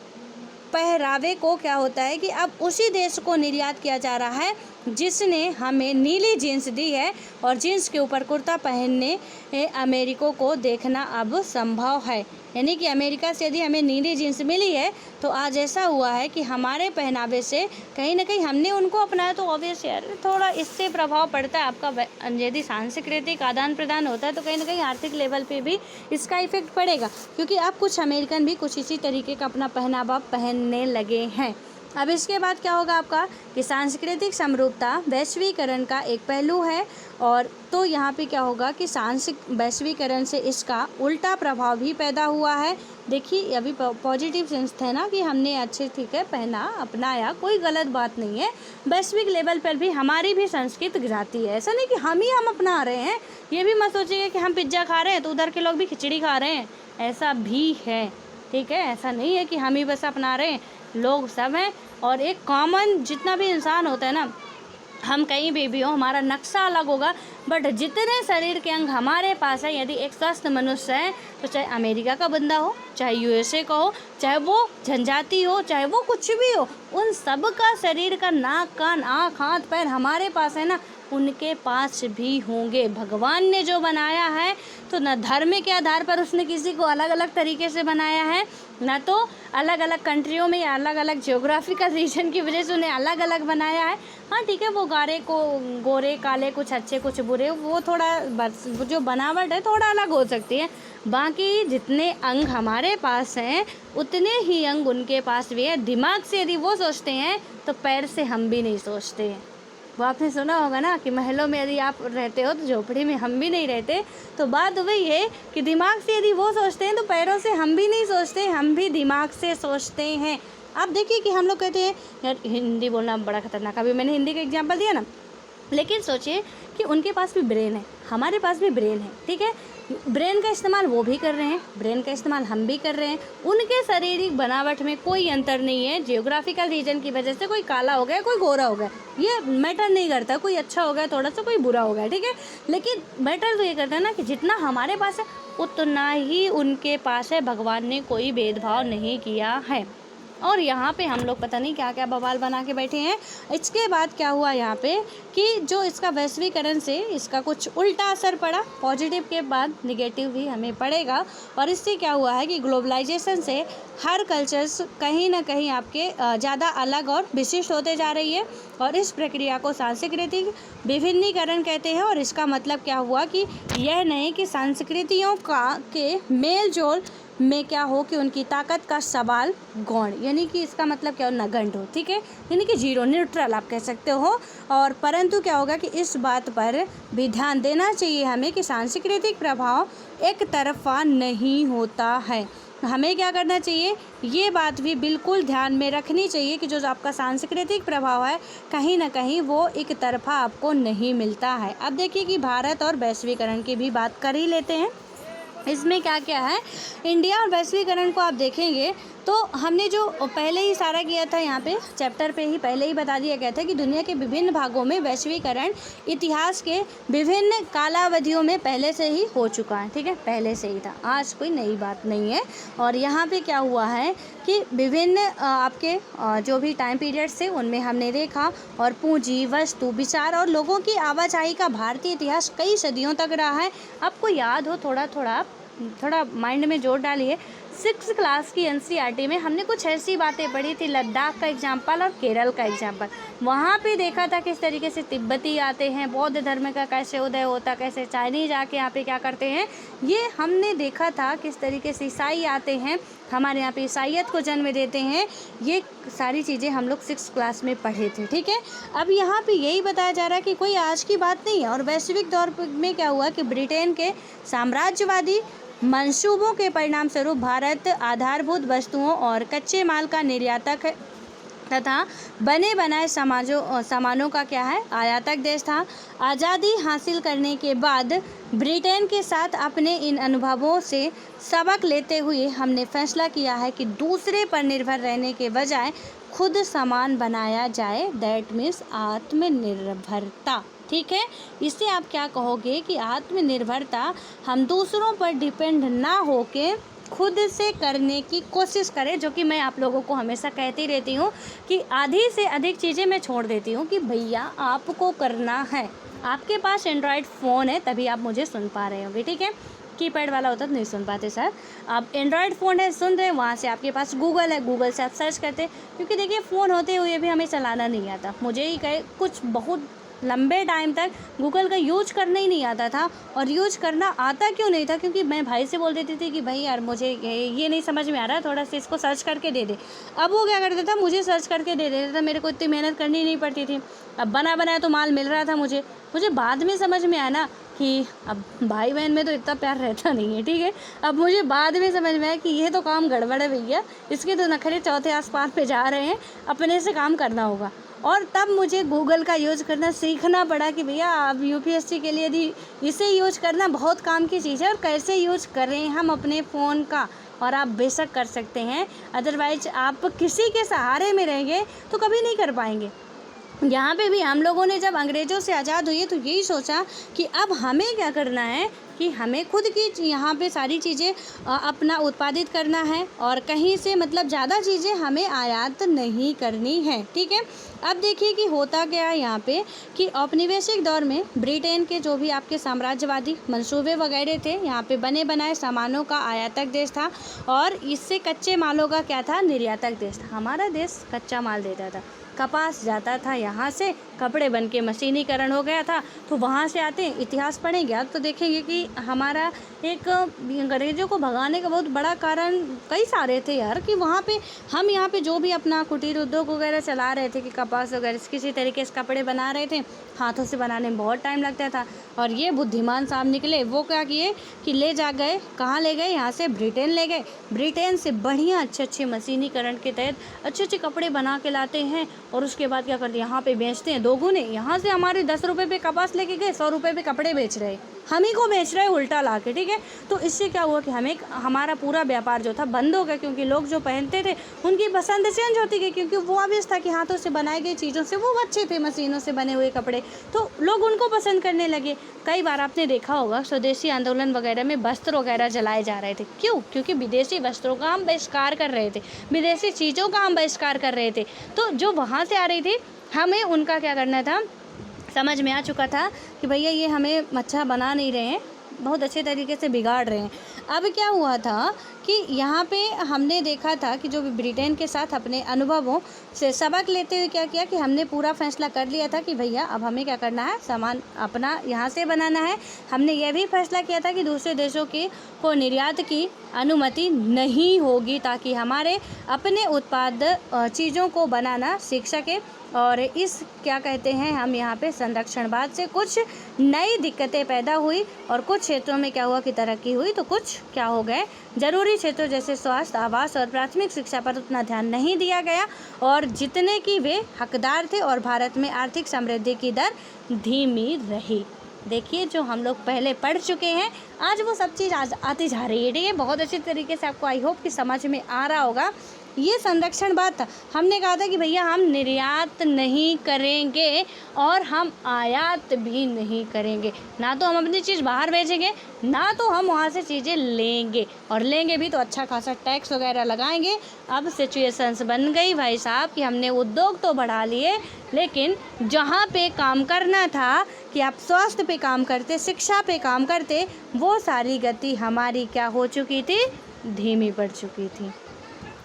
S1: पहरावे को क्या होता है कि अब उसी देश को निर्यात किया जा रहा है जिसने हमें नीली जीन्स दी है, और जीन्स के ऊपर कुर्ता पहनने अमेरिकों को देखना अब संभव है। यानी कि अमेरिका से यदि हमें नीली जीन्स मिली है तो आज ऐसा हुआ है कि हमारे पहनावे से कहीं ना कहीं हमने उनको अपनाया, तो ऑब्वियस यार थोड़ा इससे प्रभाव पड़ता है आपका। यदि सांस्कृतिक आदान प्रदान होता है तो कहीं ना कहीं आर्थिक लेवल पे भी इसका इफेक्ट पड़ेगा, क्योंकि अब कुछ अमेरिकन भी कुछ इसी तरीके का अपना पहनावा पहनने लगे हैं। अब इसके बाद क्या होगा आपका कि सांस्कृतिक समरूपता वैश्वीकरण का एक पहलू है, और तो यहाँ पे क्या होगा कि वैश्वीकरण से इसका उल्टा प्रभाव भी पैदा हुआ है। देखिए अभी पॉजिटिव सेंस थे ना कि हमने अच्छे ठीक है पहना, अपनाया, कोई गलत बात नहीं है। वैश्विक लेवल पर भी हमारी भी संस्कृति गिराती है, ऐसा नहीं कि हम अपना रहे हैं। ये भी मत सोचिए कि हम पिज्ज़ा खा रहे हैं तो उधर के लोग भी खिचड़ी खा रहे हैं, ऐसा भी है, ठीक है। ऐसा नहीं है कि हम ही बस अपना रहे हैं, लोग सब हैं। और एक कॉमन जितना भी इंसान होता है ना, हम कहीं भी हो, हमारा नक्शा अलग होगा, बट जितने शरीर के अंग हमारे पास है, यदि एक स्वस्थ मनुष्य है तो चाहे अमेरिका का बंदा हो, चाहे यूएसए का हो, चाहे वो जनजाति हो, चाहे वो कुछ भी हो, उन सब का शरीर का नाक कान आँख हाथ पैर हमारे पास है ना, उनके पास भी होंगे। भगवान ने जो बनाया है तो न धर्म के आधार पर उसने किसी को अलग अलग तरीके से बनाया है, ना तो अलग अलग कंट्रियों में या अलग अलग जियोग्राफिकल रीजन की वजह से उन्हें अलग अलग बनाया है। हाँ ठीक है, वो गोरे काले कुछ अच्छे कुछ बुरे, वो थोड़ा जो बनावट है थोड़ा अलग हो सकती है। बाकी जितने अंग हमारे पास हैं उतने ही अंग उनके पास भी है। दिमाग से यदि वो सोचते हैं तो पैर से हम भी नहीं सोचते हैं। वो आपने सुना होगा ना कि महलों में यदि आप रहते हो तो झोपड़ी में हम भी नहीं रहते। तो बात वही है कि दिमाग से यदि वो सोचते हैं तो पैरों से हम भी नहीं सोचते, हम भी दिमाग से सोचते हैं। आप देखिए कि हम लोग कहते हैं यार हिंदी बोलना बड़ा खतरनाक, अभी मैंने हिंदी का एग्जाम्पल दिया ना, लेकिन सोचिए कि उनके पास भी ब्रेन है, हमारे पास भी ब्रेन है, ठीक है। ब्रेन का इस्तेमाल वो भी कर रहे हैं, ब्रेन का इस्तेमाल हम भी कर रहे हैं। उनके शारीरिक बनावट में कोई अंतर नहीं है। जियोग्राफिकल रीजन की वजह से कोई काला हो गया, कोई गोरा हो गया, ये मैटर नहीं करता। कोई अच्छा हो गया थोड़ा सा, कोई बुरा हो गया, ठीक है। लेकिन मैटर तो ये करता है ना कि जितना हमारे पास है उतना ही उनके पास है। भगवान ने कोई भेदभाव नहीं किया है। और यहाँ पे हम लोग पता नहीं क्या क्या बवाल बना के बैठे हैं। इसके बाद क्या हुआ यहाँ पे कि जो इसका वैश्वीकरण से इसका कुछ उल्टा असर पड़ा, पॉजिटिव के बाद निगेटिव भी हमें पड़ेगा। और इससे क्या हुआ है कि ग्लोबलाइजेशन से हर कल्चर्स कहीं ना कहीं आपके ज़्यादा अलग और विशिष्ट होते जा रही है, और इस प्रक्रिया को सांस्कृतिक विभिन्नीकरण कहते हैं। और इसका मतलब क्या हुआ कि यह नहीं कि संस्कृतियों के मेल जोल में क्या हो कि उनकी ताकत का सवाल गौण, यानी कि इसका मतलब क्या हो, नगण्य हो, ठीक है, यानी कि जीरो, न्यूट्रल आप कह सकते हो। और परंतु क्या होगा कि इस बात पर भी ध्यान देना चाहिए हमें कि सांस्कृतिक प्रभाव एक तरफा नहीं होता है। हमें क्या करना चाहिए, ये बात भी बिल्कुल ध्यान में रखनी चाहिए कि जो आपका सांस्कृतिक प्रभाव है कहीं ना कहीं वो एक तरफा आपको नहीं मिलता है। अब देखिए कि भारत और वैश्वीकरण की भी बात कर ही लेते हैं। इसमें क्या क्या है, इंडिया और वैश्वीकरण को आप देखेंगे तो हमने जो पहले ही सारा किया था, यहाँ पे चैप्टर पे ही पहले ही बता दिया गया था कि दुनिया के विभिन्न भागों में वैश्वीकरण इतिहास के विभिन्न कालावधियों में पहले से ही हो चुका है, ठीक है, पहले से ही था, आज कोई नई बात नहीं है। और यहाँ पे क्या हुआ है कि विभिन्न आपके जो भी टाइम पीरियड्स थे उनमें हमने देखा, और पूंजी, वस्तु, विचार और लोगों की आवाजाही का भारतीय इतिहास कई सदियों तक रहा है। आपको याद हो, थोड़ा माइंड में जोर डालिए, 6 क्लास की एनसीईआरटी में हमने कुछ ऐसी बातें पढ़ी थी, लद्दाख का एग्जाम्पल और केरल का एग्जाम्पल। वहाँ पे देखा था किस तरीके से तिब्बती आते हैं, बौद्ध धर्म का कैसे उदय होता, कैसे चाइनीज आके यहाँ पे क्या करते हैं, ये हमने देखा था। किस तरीके से ईसाई आते हैं, हमारे यहाँ पे ईसाइयत को जन्म देते हैं। ये सारी चीज़ें हम लोग 6 क्लास में पढ़े थे, ठीक है। अब यहाँ पे यही बताया जा रहा है कि कोई आज की बात नहीं है। और वैश्विक दौर में क्या हुआ कि ब्रिटेन के साम्राज्यवादी मंसूबों के परिणाम स्वरूप भारत आधारभूत वस्तुओं और कच्चे माल का निर्यातक तथा बने बनाए सामानों का क्या है, आयातक देश था। आज़ादी हासिल करने के बाद ब्रिटेन के साथ अपने इन अनुभवों से सबक लेते हुए हमने फैसला किया है कि दूसरे पर निर्भर रहने के बजाय खुद सामान बनाया जाए। दैट मीन्स आत्मनिर्भरता, ठीक है। इससे आप क्या कहोगे कि आत्मनिर्भरता, हम दूसरों पर डिपेंड ना होके खुद से करने की कोशिश करें। जो कि मैं आप लोगों को हमेशा कहती रहती हूँ कि आधी से अधिक चीज़ें मैं छोड़ देती हूँ कि भैया आपको करना है। आपके पास एंड्रॉयड फ़ोन है तभी आप मुझे सुन पा रहे होंगे, ठीक है। कीपैड वाला होता तो नहीं सुन पाते सर। आप एंड्रॉयड फ़ोन है, सुन रहे हैं, वहाँ से आपके पास गूगल है, गूगल से आप सर्च करते। क्योंकि देखिए फ़ोन होते हुए भी हमें चलाना नहीं आता। मुझे ही कहे कुछ बहुत लंबे टाइम तक गूगल का यूज करना ही नहीं आता था। और यूज करना आता क्यों नहीं था, क्योंकि मैं भाई से बोल देती थी कि भाई यार मुझे ये नहीं समझ में आ रहा, थोड़ा सा इसको सर्च करके दे दे। अब वो क्या करता था, मुझे सर्च करके दे देता था, मेरे को इतनी मेहनत करनी नहीं पड़ती थी। अब बना बनाया तो माल मिल रहा था मुझे बाद में समझ में आया ना कि अब भाई बहन में तो इतना प्यार रहता नहीं है, ठीक है। अब मुझे बाद में समझ में आया कि ये तो काम गड़बड़ है भैया, इसके तो नखरे चौथे आसमान पे जा रहे हैं, अपने से काम करना होगा। और तब मुझे गूगल का यूज़ करना सीखना पड़ा कि भैया आप यूपीएससी के लिए यदि इसे यूज करना बहुत काम की चीज़ है। और कैसे यूज करें हम अपने फ़ोन का, और आप बेशक कर सकते हैं, अदरवाइज आप किसी के सहारे में रहेंगे तो कभी नहीं कर पाएंगे। यहाँ पे भी हम लोगों ने जब अंग्रेज़ों से आज़ाद हुए तो यही सोचा कि अब हमें क्या करना है कि हमें खुद की यहाँ पे सारी चीज़ें अपना उत्पादित करना है। और कहीं से मतलब ज़्यादा चीज़ें हमें आयात नहीं करनी है, ठीक है। अब देखिए कि होता क्या है यहाँ पे कि औपनिवेशिक दौर में ब्रिटेन के जो भी आपके साम्राज्यवादी मंसूबे वगैरह थे, यहाँ पे बने बनाए सामानों का आयातक देश था और इससे कच्चे मालों का क्या था, निर्यातक देश था। हमारा देश कच्चा माल देता था, कपास जाता था यहाँ से, कपड़े बन के मशीनीकरण हो गया था। तो वहाँ से आते हैं, इतिहास पढ़ेंगे आप तो देखेंगे कि हमारा एक अंग्रेज़ों को भगाने का बहुत बड़ा कारण कई सारे थे यार। कि वहाँ पे हम यहाँ पे जो भी अपना कुटीर उद्योग वगैरह चला रहे थे कि कपास वगैरह किसी तरीके से कपड़े बना रहे थे, हाथों से बनाने में बहुत टाइम लगता था। और ये बुद्धिमान साहब निकले, वो क्या किए कि ले जा गए, कहाँ ले गए, यहाँ से ब्रिटेन ले गए। ब्रिटेन से बढ़िया अच्छे मशीनीकरण के तहत अच्छे कपड़े बना के लाते हैं और उसके बाद क्या करते हैं, यहाँ पे बेचते हैं दोगुने। यहाँ से हमारे 10 रुपये पे कपास लेके गए, 100 रुपये पे कपड़े बेच रहे, हम ही को बेच रहे उल्टा ला के, ठीक है। तो इससे क्या हुआ कि हमें हमारा पूरा व्यापार जो था बंद हो गया, क्योंकि लोग जो पहनते थे उनकी पसंद चेंज होती गई, क्योंकि वो ऑब्वियस था कि हाथों से बनाई गई चीज़ों से वो अच्छे थे, मशीनों से बने हुए कपड़े, तो लोग उनको पसंद करने लगे। कई बार आपने देखा होगा स्वदेशी आंदोलन वगैरह में वस्त्र वगैरह जलाए जा रहे थे, क्यों? क्योंकि विदेशी वस्त्रों का हम बहिष्कार कर रहे थे, विदेशी चीज़ों का हम बहिष्कार कर रहे थे। तो जो वहाँ से आ रही थी, हमें उनका क्या करना था, समझ में आ चुका था कि भैया ये हमें अच्छा बना नहीं रहे हैं, बहुत अच्छे तरीके से बिगाड़ रहे हैं। अब क्या हुआ था कि यहाँ पे हमने देखा था कि जो ब्रिटेन के साथ अपने अनुभवों से सबक लेते हुए क्या किया कि हमने पूरा फैसला कर लिया था कि भैया अब हमें क्या करना है, सामान अपना यहाँ से बनाना है। हमने यह भी फैसला किया था कि दूसरे देशों की को निर्यात की अनुमति नहीं होगी, ताकि हमारे अपने उत्पाद चीज़ों को बनाना सीख सके। और इस क्या कहते हैं हम यहाँ पे संरक्षणवाद से कुछ नई दिक्कतें पैदा हुई और कुछ क्षेत्रों में क्या हुआ कि तरक्की हुई, तो कुछ क्या हो गए, जरूरी क्षेत्रों जैसे स्वास्थ्य, आवास और प्राथमिक शिक्षा पर उतना ध्यान नहीं दिया गया और जितने की वे हकदार थे, और भारत में आर्थिक समृद्धि की दर धीमी रही। देखिए जो हम लोग पहले पढ़ चुके हैं, आज वो सब चीज़ आज आती जा रही है, ठीक है। बहुत अच्छी तरीके से आपको आई होप कि समझ में आ रहा होगा। ये संरक्षण बात था, हमने कहा था कि भैया हम निर्यात नहीं करेंगे और हम आयात भी नहीं करेंगे। ना तो हम अपनी चीज़ बाहर भेजेंगे, ना तो हम वहाँ से चीज़ें लेंगे, और लेंगे भी तो अच्छा खासा टैक्स वगैरह लगाएंगे। अब सिचुएशंस बन गई भाई साहब कि हमने उद्योग तो बढ़ा लिए, लेकिन जहाँ पे काम करना था कि आप स्वास्थ्य पे काम करते, शिक्षा पे काम करते, वो सारी गति हमारी क्या हो चुकी थी, धीमी पड़ चुकी थी,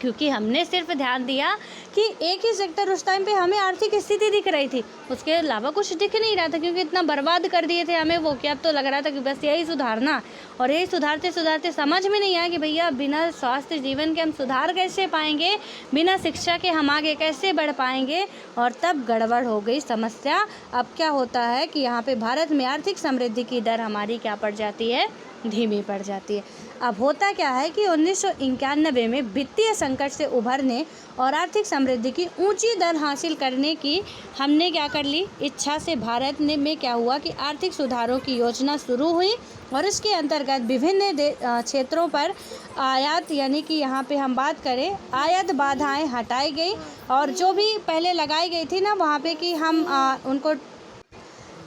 S1: क्योंकि हमने सिर्फ ध्यान दिया कि एक ही सेक्टर उस टाइम पे हमें आर्थिक स्थिति दिख रही थी, उसके अलावा कुछ दिख नहीं रहा था, क्योंकि इतना बर्बाद कर दिए थे हमें वो कि अब तो लग रहा था कि बस यही सुधारना। और यही सुधारते सुधारते समझ में नहीं आया कि भैया बिना स्वास्थ्य जीवन के हम सुधार कैसे पाएंगे, बिना शिक्षा के हम आगे कैसे बढ़ पाएंगे। और तब गड़बड़ हो गई समस्या। अब क्या होता है कि यहाँ पे भारत में आर्थिक समृद्धि की दर हमारी क्या पड़ जाती है, धीमी पड़ जाती है। अब होता क्या है कि 1991 में वित्तीय संकट से उभरने और आर्थिक समृद्धि की ऊंची दर हासिल करने की हमने क्या कर ली इच्छा से भारत में क्या हुआ कि आर्थिक सुधारों की योजना शुरू हुई और इसके अंतर्गत विभिन्न क्षेत्रों पर आयात यानी कि यहाँ पे हम बात करें आयात बाधाएं हटाई गई और जो भी पहले लगाई गई थी ना वहाँ पे कि हम उनको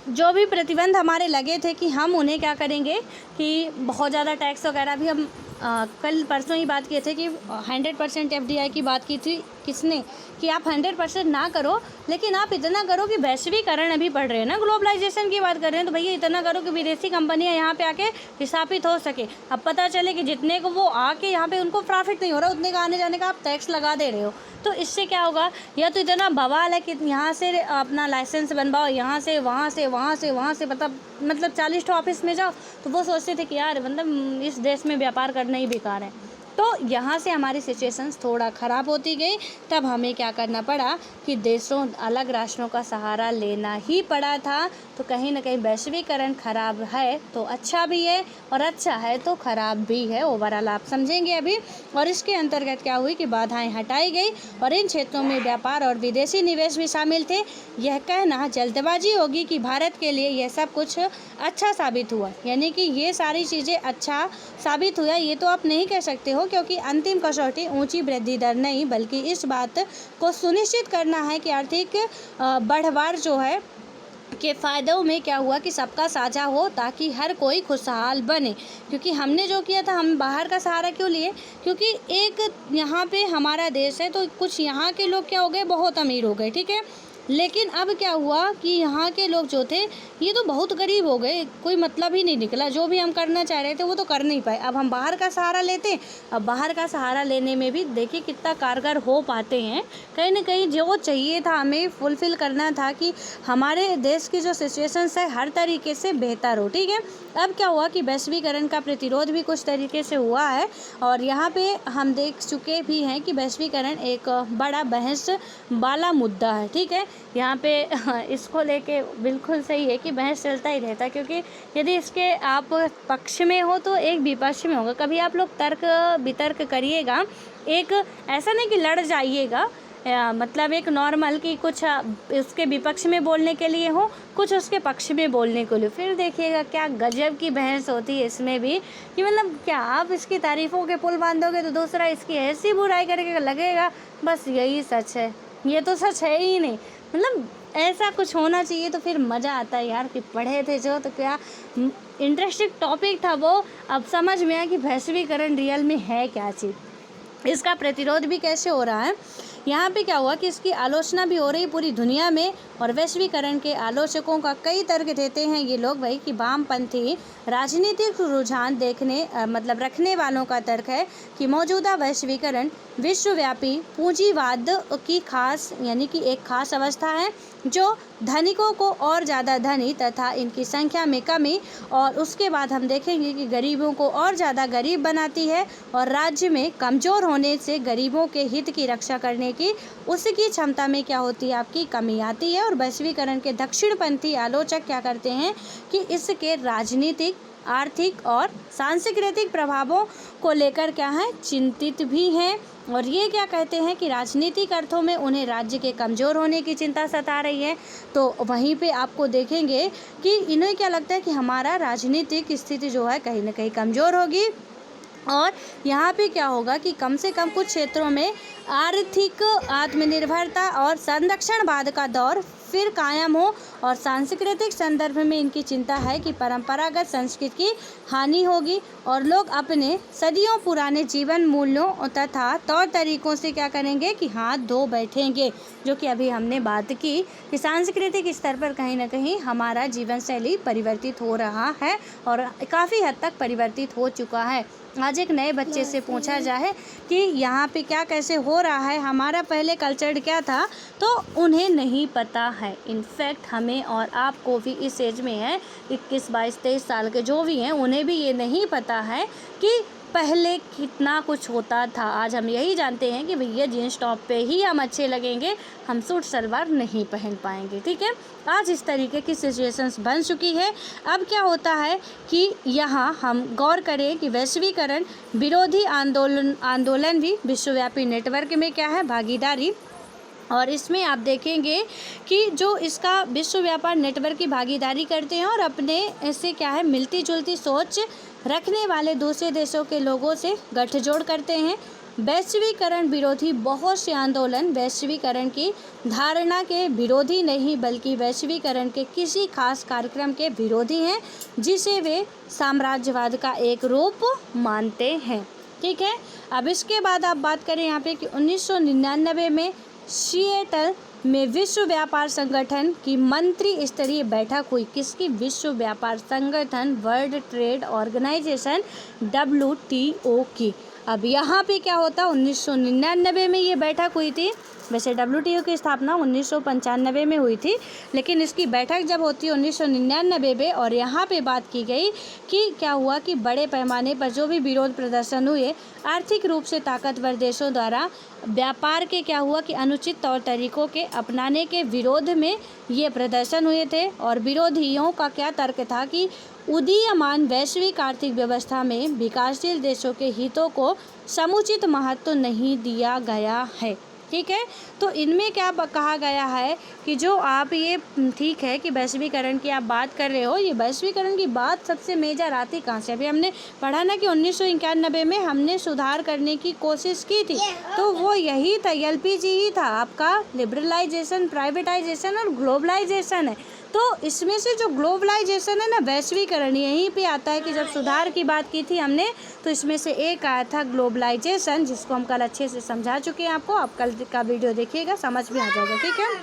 S1: जो भी प्रतिबंध हमारे लगे थे कि हम उन्हें क्या करेंगे कि बहुत ज़्यादा टैक्स वगैरह भी हम कल परसों ही बात किए थे कि 100% FDI की बात की थी किसने कि आप 100% ना करो, लेकिन आप इतना करो कि वैश्वीकरण अभी बढ़ रहे हैं ना, ग्लोबलाइजेशन की बात कर रहे हैं, तो भैया इतना करो कि विदेशी कंपनियां यहाँ पे आके स्थापित हो सके। अब पता चले कि जितने को वो आके यहाँ पे उनको प्रॉफिट नहीं हो रहा, उतने का आने जाने का आप टैक्स लगा दे रहे हो, तो इससे क्या होगा, या तो इतना बवाल है कि यहाँ से अपना लाइसेंस बनवाओ, यहाँ से वहाँ से वहाँ से वहाँ से मतलब 40 ऑफिस में जाओ, तो वो सोचते थे कि यार मतलब इस देश में व्यापार करना ही बेकार है। तो यहाँ से हमारी सिचुएशंस थोड़ा ख़राब होती गई। तब हमें क्या करना पड़ा कि देशों अलग राष्ट्रों का सहारा लेना ही पड़ा था। तो कहीं ना कहीं वैश्वीकरण ख़राब है तो अच्छा भी है और अच्छा है तो ख़राब भी है, ओवरऑल आप समझेंगे अभी। और इसके अंतर्गत क्या हुई कि बाधाएं हटाई गई और इन क्षेत्रों में व्यापार और विदेशी निवेश भी शामिल थे। यह कहना जल्दबाजी होगी कि भारत के लिए यह सब कुछ अच्छा साबित हुआ, यानी कि ये सारी चीज़ें अच्छा साबित हुआ ये तो आप नहीं कह सकते हो, क्योंकि अंतिम कसौटी ऊंची वृद्धि दर नहीं बल्कि इस बात को सुनिश्चित करना है कि आर्थिक बढ़वार जो है के फ़ायदों में क्या हुआ कि सबका साझा हो ताकि हर कोई खुशहाल बने। क्योंकि हमने जो किया था, हम बाहर का सहारा क्यों लिए, क्योंकि एक यहाँ पे हमारा देश है तो कुछ यहाँ के लोग क्या हो गए, बहुत अमीर हो गए, ठीक है, लेकिन अब क्या हुआ कि यहाँ के लोग जो थे ये तो बहुत गरीब हो गए, कोई मतलब ही नहीं निकला, जो भी हम करना चाह रहे थे वो तो कर नहीं पाए। अब हम बाहर का सहारा लेते, अब बाहर का सहारा लेने में भी देखिए कितना कारगर हो पाते हैं। कहीं ना कहीं जो चाहिए था हमें फुलफ़िल करना था कि हमारे देश की जो सिचुएशंस है हर तरीके से बेहतर हो, ठीक है। अब क्या हुआ कि वैश्वीकरण का प्रतिरोध भी कुछ तरीके से हुआ है और यहाँ पे हम देख चुके भी हैं कि वैश्वीकरण एक बड़ा बहस वाला मुद्दा है, ठीक है। यहाँ पे इसको लेके बिल्कुल सही है कि बहस चलता ही रहता है, क्योंकि यदि इसके आप पक्ष में हो तो एक विपक्ष में होगा। कभी आप लोग तर्क वितर्क करिएगा, एक ऐसा नहीं कि लड़ जाइएगा, मतलब एक नॉर्मल कि कुछ उसके विपक्ष में बोलने के लिए हो, कुछ उसके पक्ष में बोलने के लिए, फिर देखिएगा क्या गजब की बहस होती है इसमें भी कि मतलब क्या आप इसकी तारीफ़ों के पुल बांधोगे तो दूसरा इसकी ऐसी बुराई करके लगेगा बस यही सच है, ये तो सच है ही नहीं। मतलब ऐसा कुछ होना चाहिए तो फिर मज़ा आता है यार कि पढ़े थे जो, तो क्या इंटरेस्टिंग टॉपिक था वो। अब समझ में आया कि वैश्वीकरण रियल में है क्या चीज़, इसका प्रतिरोध भी कैसे हो रहा है। यहाँ पे क्या हुआ कि इसकी आलोचना भी हो रही पूरी दुनिया में और वैश्वीकरण के आलोचकों का कई तर्क देते हैं ये लोग वही कि वामपंथी राजनीतिक रुझान मतलब रखने वालों का तर्क है कि मौजूदा वैश्वीकरण विश्वव्यापी पूंजीवाद की खास यानी कि एक खास अवस्था है जो धनिकों को और ज़्यादा धनी तथा इनकी संख्या में कमी और उसके बाद हम देखेंगे कि गरीबों को और ज़्यादा गरीब बनाती है और राज्य में कमज़ोर होने से गरीबों के हित की रक्षा करने की उसकी क्षमता में क्या होती है, आपकी कमी आती है। और वैश्वीकरण के दक्षिणपंथी आलोचक क्या करते हैं कि इसके राजनीतिक, आर्थिक और सांस्कृतिक प्रभावों को लेकर क्या है, चिंतित भी हैं। और ये क्या कहते हैं कि राजनीतिक अर्थों में उन्हें राज्य के कमज़ोर होने की चिंता सता रही है। तो वहीं पे आपको देखेंगे कि इन्हें क्या लगता है कि हमारा राजनीतिक स्थिति जो है कहीं ना कहीं कमज़ोर होगी और यहाँ पे क्या होगा कि कम से कम कुछ क्षेत्रों में आर्थिक आत्मनिर्भरता और संरक्षणवाद का दौर फिर कायम हो। और सांस्कृतिक संदर्भ में इनकी चिंता है कि परंपरागत संस्कृति की हानि होगी और लोग अपने सदियों पुराने जीवन मूल्यों तथा तौर तरीकों से क्या करेंगे कि हाथ धो बैठेंगे, जो कि अभी हमने बात की कि सांस्कृतिक स्तर पर कहीं ना कहीं हमारा जीवन शैली परिवर्तित हो रहा है और काफ़ी हद तक परिवर्तित हो चुका है। आज एक नए बच्चे से पूछा जाए कि यहाँ पे क्या कैसे हो रहा है, हमारा पहले कल्चर क्या था, तो उन्हें नहीं पता है। इनफैक्ट हमें और आपको भी इस एज में है 21, 22, 23 साल के जो भी हैं, उन्हें भी ये नहीं पता है कि पहले कितना कुछ होता था। आज हम यही जानते हैं कि भैया जीन्स टॉप पे ही हम अच्छे लगेंगे, हम सूट सलवार नहीं पहन पाएंगे। ठीक है, आज इस तरीके की सिचुएशंस बन चुकी है। अब क्या होता है कि यहाँ हम गौर करें कि वैश्वीकरण विरोधी आंदोलन भी विश्वव्यापी नेटवर्क में क्या है, भागीदारी। और इसमें आप देखेंगे कि जो इसका विश्व व्यापार नेटवर्क की भागीदारी करते हैं और अपने ऐसे क्या है मिलती जुलती सोच रखने वाले दूसरे देशों के लोगों से गठजोड़ करते हैं। वैश्वीकरण विरोधी बहुत से आंदोलन वैश्वीकरण की धारणा के विरोधी नहीं, बल्कि वैश्वीकरण के किसी खास कार्यक्रम के विरोधी हैं, जिसे वे साम्राज्यवाद का एक रूप मानते हैं। ठीक है, अब इसके बाद आप बात करें यहाँ पे कि 1999 में सिएटल में विश्व व्यापार संगठन की मंत्री स्तरीय बैठक हुई। किसकी? विश्व व्यापार संगठन, वर्ल्ड ट्रेड ऑर्गेनाइजेशन, WTO की। अब यहाँ पे क्या होता, 1999 में ये बैठक हुई थी। वैसे WTO की स्थापना 1995 में हुई थी, लेकिन इसकी बैठक जब होती है 1999 में। और यहाँ पे बात की गई कि क्या हुआ कि बड़े पैमाने पर जो भी विरोध प्रदर्शन हुए, आर्थिक रूप से ताकतवर देशों द्वारा व्यापार के क्या हुआ कि अनुचित तौर तरीकों के अपनाने के विरोध में ये प्रदर्शन हुए थे। और विरोधियों का क्या तर्क था कि उदीयमान वैश्विक आर्थिक व्यवस्था में विकासशील देशों के हितों को समुचित महत्व नहीं दिया गया है। ठीक है, तो इनमें क्या कहा गया है कि जो आप ये ठीक है कि वैश्वीकरण की आप बात कर रहे हो, ये वैश्वीकरण की बात सबसे मेजर आती कहाँ से? अभी हमने पढ़ा ना कि 1991 में हमने सुधार करने की कोशिश की थी, तो वो यही था, LPG ही था आपका, लिबरलाइजेशन, प्राइवेटाइजेशन और ग्लोबलाइजेशन है। तो इसमें से जो ग्लोबलाइजेशन है ना, वैश्वीकरण, यहीं पे आता है कि जब सुधार की बात की थी हमने, तो इसमें से एक आया था ग्लोबलाइजेशन, जिसको हम कल अच्छे से समझा चुके हैं आपको। आप कल का वीडियो देखिएगा, समझ में आ जाएगा। ठीक है,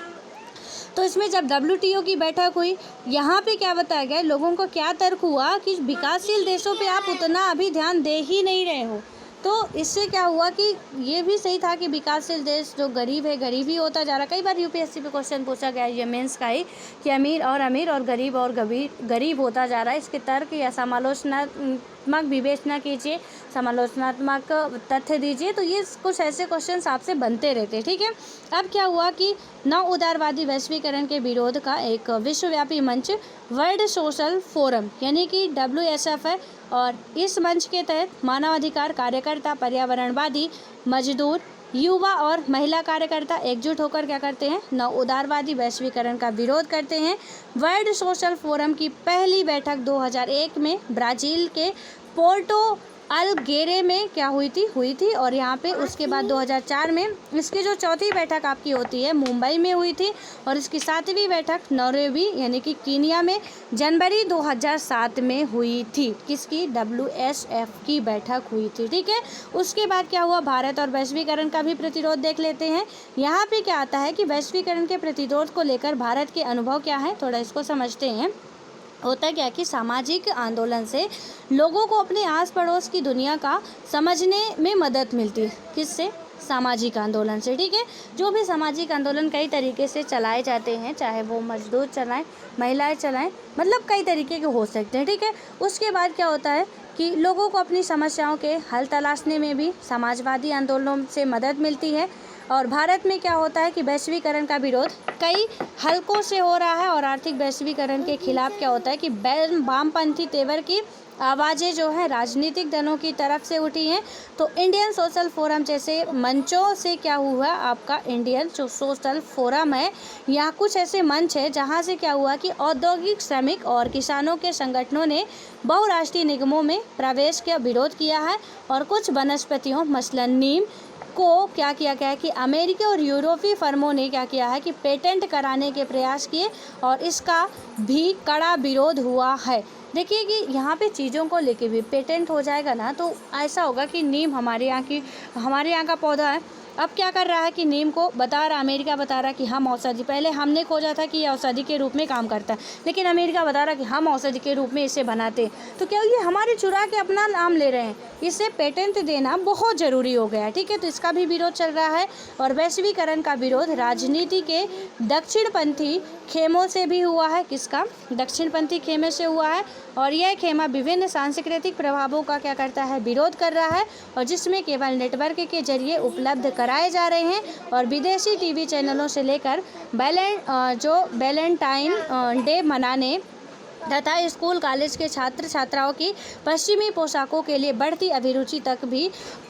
S1: तो इसमें जब WTO की बैठक हुई, यहाँ पे क्या बताया गया, लोगों को क्या तर्क हुआ कि विकासशील देशों पे आप उतना अभी ध्यान दे ही नहीं रहे हो। तो इससे क्या हुआ कि ये भी सही था कि विकासशील देश जो गरीब है, गरीब ही होता जा रहा। कई बार UPSC पे क्वेश्चन पूछा गया, ये मेंस का ही, कि अमीर और गरीब होता जा रहा है। इसके तर्क या समालोचनात्मक विवेचना कीजिए, समालोचनात्मक तथ्य दीजिए। तो ये कुछ ऐसे क्वेश्चंस आपसे बनते रहते हैं। ठीक है, अब क्या हुआ कि नव उदारवादी वैश्वीकरण के विरोध का एक विश्वव्यापी मंच वर्ल्ड सोशल फोरम यानी कि WSF है। और इस मंच के तहत मानवाधिकार कार्यकर्ता, पर्यावरणवादी, मजदूर, युवा और महिला कार्यकर्ता एकजुट होकर क्या करते हैं, नव उदारवादी वैश्वीकरण का विरोध करते हैं। वर्ल्ड सोशल फोरम की पहली बैठक 2001 में ब्राज़ील के पोर्टो अल्गेरे में क्या हुई थी। और यहाँ पे उसके बाद 2004 में इसकी जो चौथी बैठक आपकी होती है मुंबई में हुई थी। और इसकी 7वीं बैठक नैरोबी यानी कि कीनिया में जनवरी 2007 में हुई थी। किसकी? WSF की बैठक हुई थी। ठीक है, उसके बाद क्या हुआ, भारत और वैश्वीकरण का भी प्रतिरोध देख लेते हैं। यहाँ पे क्या आता है कि वैश्वीकरण के प्रतिरोध को लेकर भारत के अनुभव क्या है, थोड़ा इसको समझते हैं। होता क्या कि सामाजिक आंदोलन से लोगों को अपने आस पड़ोस की दुनिया का समझने में मदद मिलती है। किससे? सामाजिक आंदोलन से। ठीक है, जो भी सामाजिक आंदोलन कई तरीके से चलाए जाते हैं, चाहे वो मजदूर चलाएं, महिलाएं चलाएं, मतलब कई तरीके के हो सकते हैं। ठीक है, उसके बाद क्या होता है कि लोगों को अपनी समस्याओं के हल तलाशने में भी समाजवादी आंदोलनों से मदद मिलती है। और भारत में क्या होता है कि वैश्वीकरण का विरोध कई हलकों से हो रहा है। और आर्थिक वैश्वीकरण के खिलाफ क्या होता है कि वामपंथी तेवर की आवाज़ें जो है राजनीतिक दलों की तरफ से उठी हैं। तो इंडियन सोशल फोरम जैसे मंचों से क्या हुआ, आपका इंडियन जो सोशल फोरम है, यहाँ कुछ ऐसे मंच है जहाँ से क्या हुआ कि औद्योगिक, श्रमिक और किसानों के संगठनों ने बहुराष्ट्रीय निगमों में प्रवेश का विरोध किया है। और कुछ वनस्पतियों मसलन नीम को क्या किया गया है कि अमेरिकी और यूरोपीय फर्मों ने क्या किया है कि पेटेंट कराने के प्रयास किए और इसका भी कड़ा विरोध हुआ है। देखिए कि यहाँ पे चीज़ों को लेके भी पेटेंट हो जाएगा ना, तो ऐसा होगा कि नीम हमारे यहाँ का पौधा है,
S2: अब क्या कर रहा है कि नीम को बता रहा, अमेरिका बता रहा कि हम औषधि, पहले हमने खोजा था कि ये औषधि के रूप में काम करता है, लेकिन अमेरिका बता रहा कि हम औषधि के रूप में इसे बनाते हैं। तो क्या ये हमारे चुरा के अपना नाम ले रहे हैं, इसे पेटेंट देना बहुत ज़रूरी हो गया है। ठीक है, तो इसका भी विरोध चल रहा है। और वैश्वीकरण का विरोध राजनीति के दक्षिणपंथी खेमों से भी हुआ है। किसका? दक्षिणपंथी खेमे से हुआ है। और यह खेमा विभिन्न सांस्कृतिक प्रभावों का क्या करता है? विरोध कर रहा है, और जिसमें केवल नेटवर्क के जरिए उपलब्ध कराए जा रहे हैं। और विदेशी टीवी चैनलों से लेकर वैलेंटाइन डे मनाने तथा स्कूल कॉलेज के छात्र छात्राओं की पश्चिमी पोशाकों के लिए बढ़ती अभिरुचि तक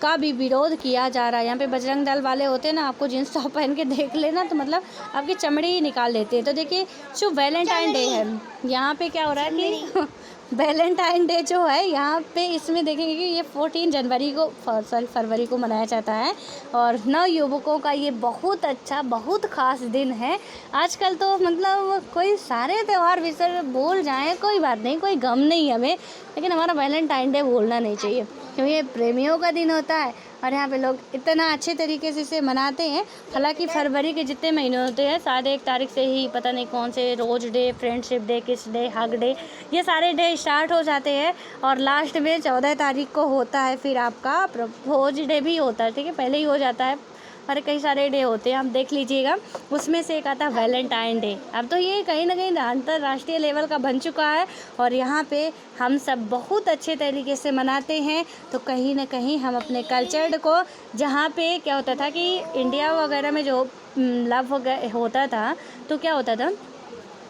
S2: का भी विरोध किया जा रहा है। यहाँ पे बजरंग दल वाले होते हैं ना, आपको जींस टॉप पहन के देख लेना तो मतलब आपकी चमड़ी ही निकाल देते हैं। तो देखिए जो वैलेंटाइन डे है, यहाँ पे क्या हो रहा है कि वैलेंटाइन डे जो है यहाँ पे इसमें देखेंगे कि ये 14 जनवरी को फरवरी को मनाया जाता है। और नव युवकों का ये बहुत अच्छा बहुत ख़ास दिन है। आजकल तो मतलब कोई सारे त्यौहार विसर भूल जाएं, कोई बात नहीं, कोई गम नहीं हमें, लेकिन हमारा वैलेंटाइन डे भूलना नहीं चाहिए, क्योंकि ये प्रेमियों का दिन होता है। और यहाँ पे लोग इतना अच्छे तरीके से इसे मनाते हैं। हालांकि फरवरी के जितने महीने होते हैं, शायद 1 तारीख से ही पता नहीं कौन से रोज डे, फ्रेंडशिप डे, किस डे, हग डे, ये सारे डे स्टार्ट हो जाते हैं। और लास्ट में 14 तारीख को होता है फिर आपका प्रपोज डे भी होता है। ठीक है, पहले ही हो जाता है, और कई सारे डे होते हैं, आप देख लीजिएगा। उसमें से एक आता है वैलेंटाइन डे। अब तो ये कहीं ना कहीं अंतर्राष्ट्रीय लेवल का बन चुका है, और यहाँ पे हम सब बहुत अच्छे तरीके से मनाते हैं। तो कहीं ना कहीं हम अपने कल्चर को, जहाँ पे क्या होता था कि इंडिया वगैरह में जो लव होता था, तो क्या होता था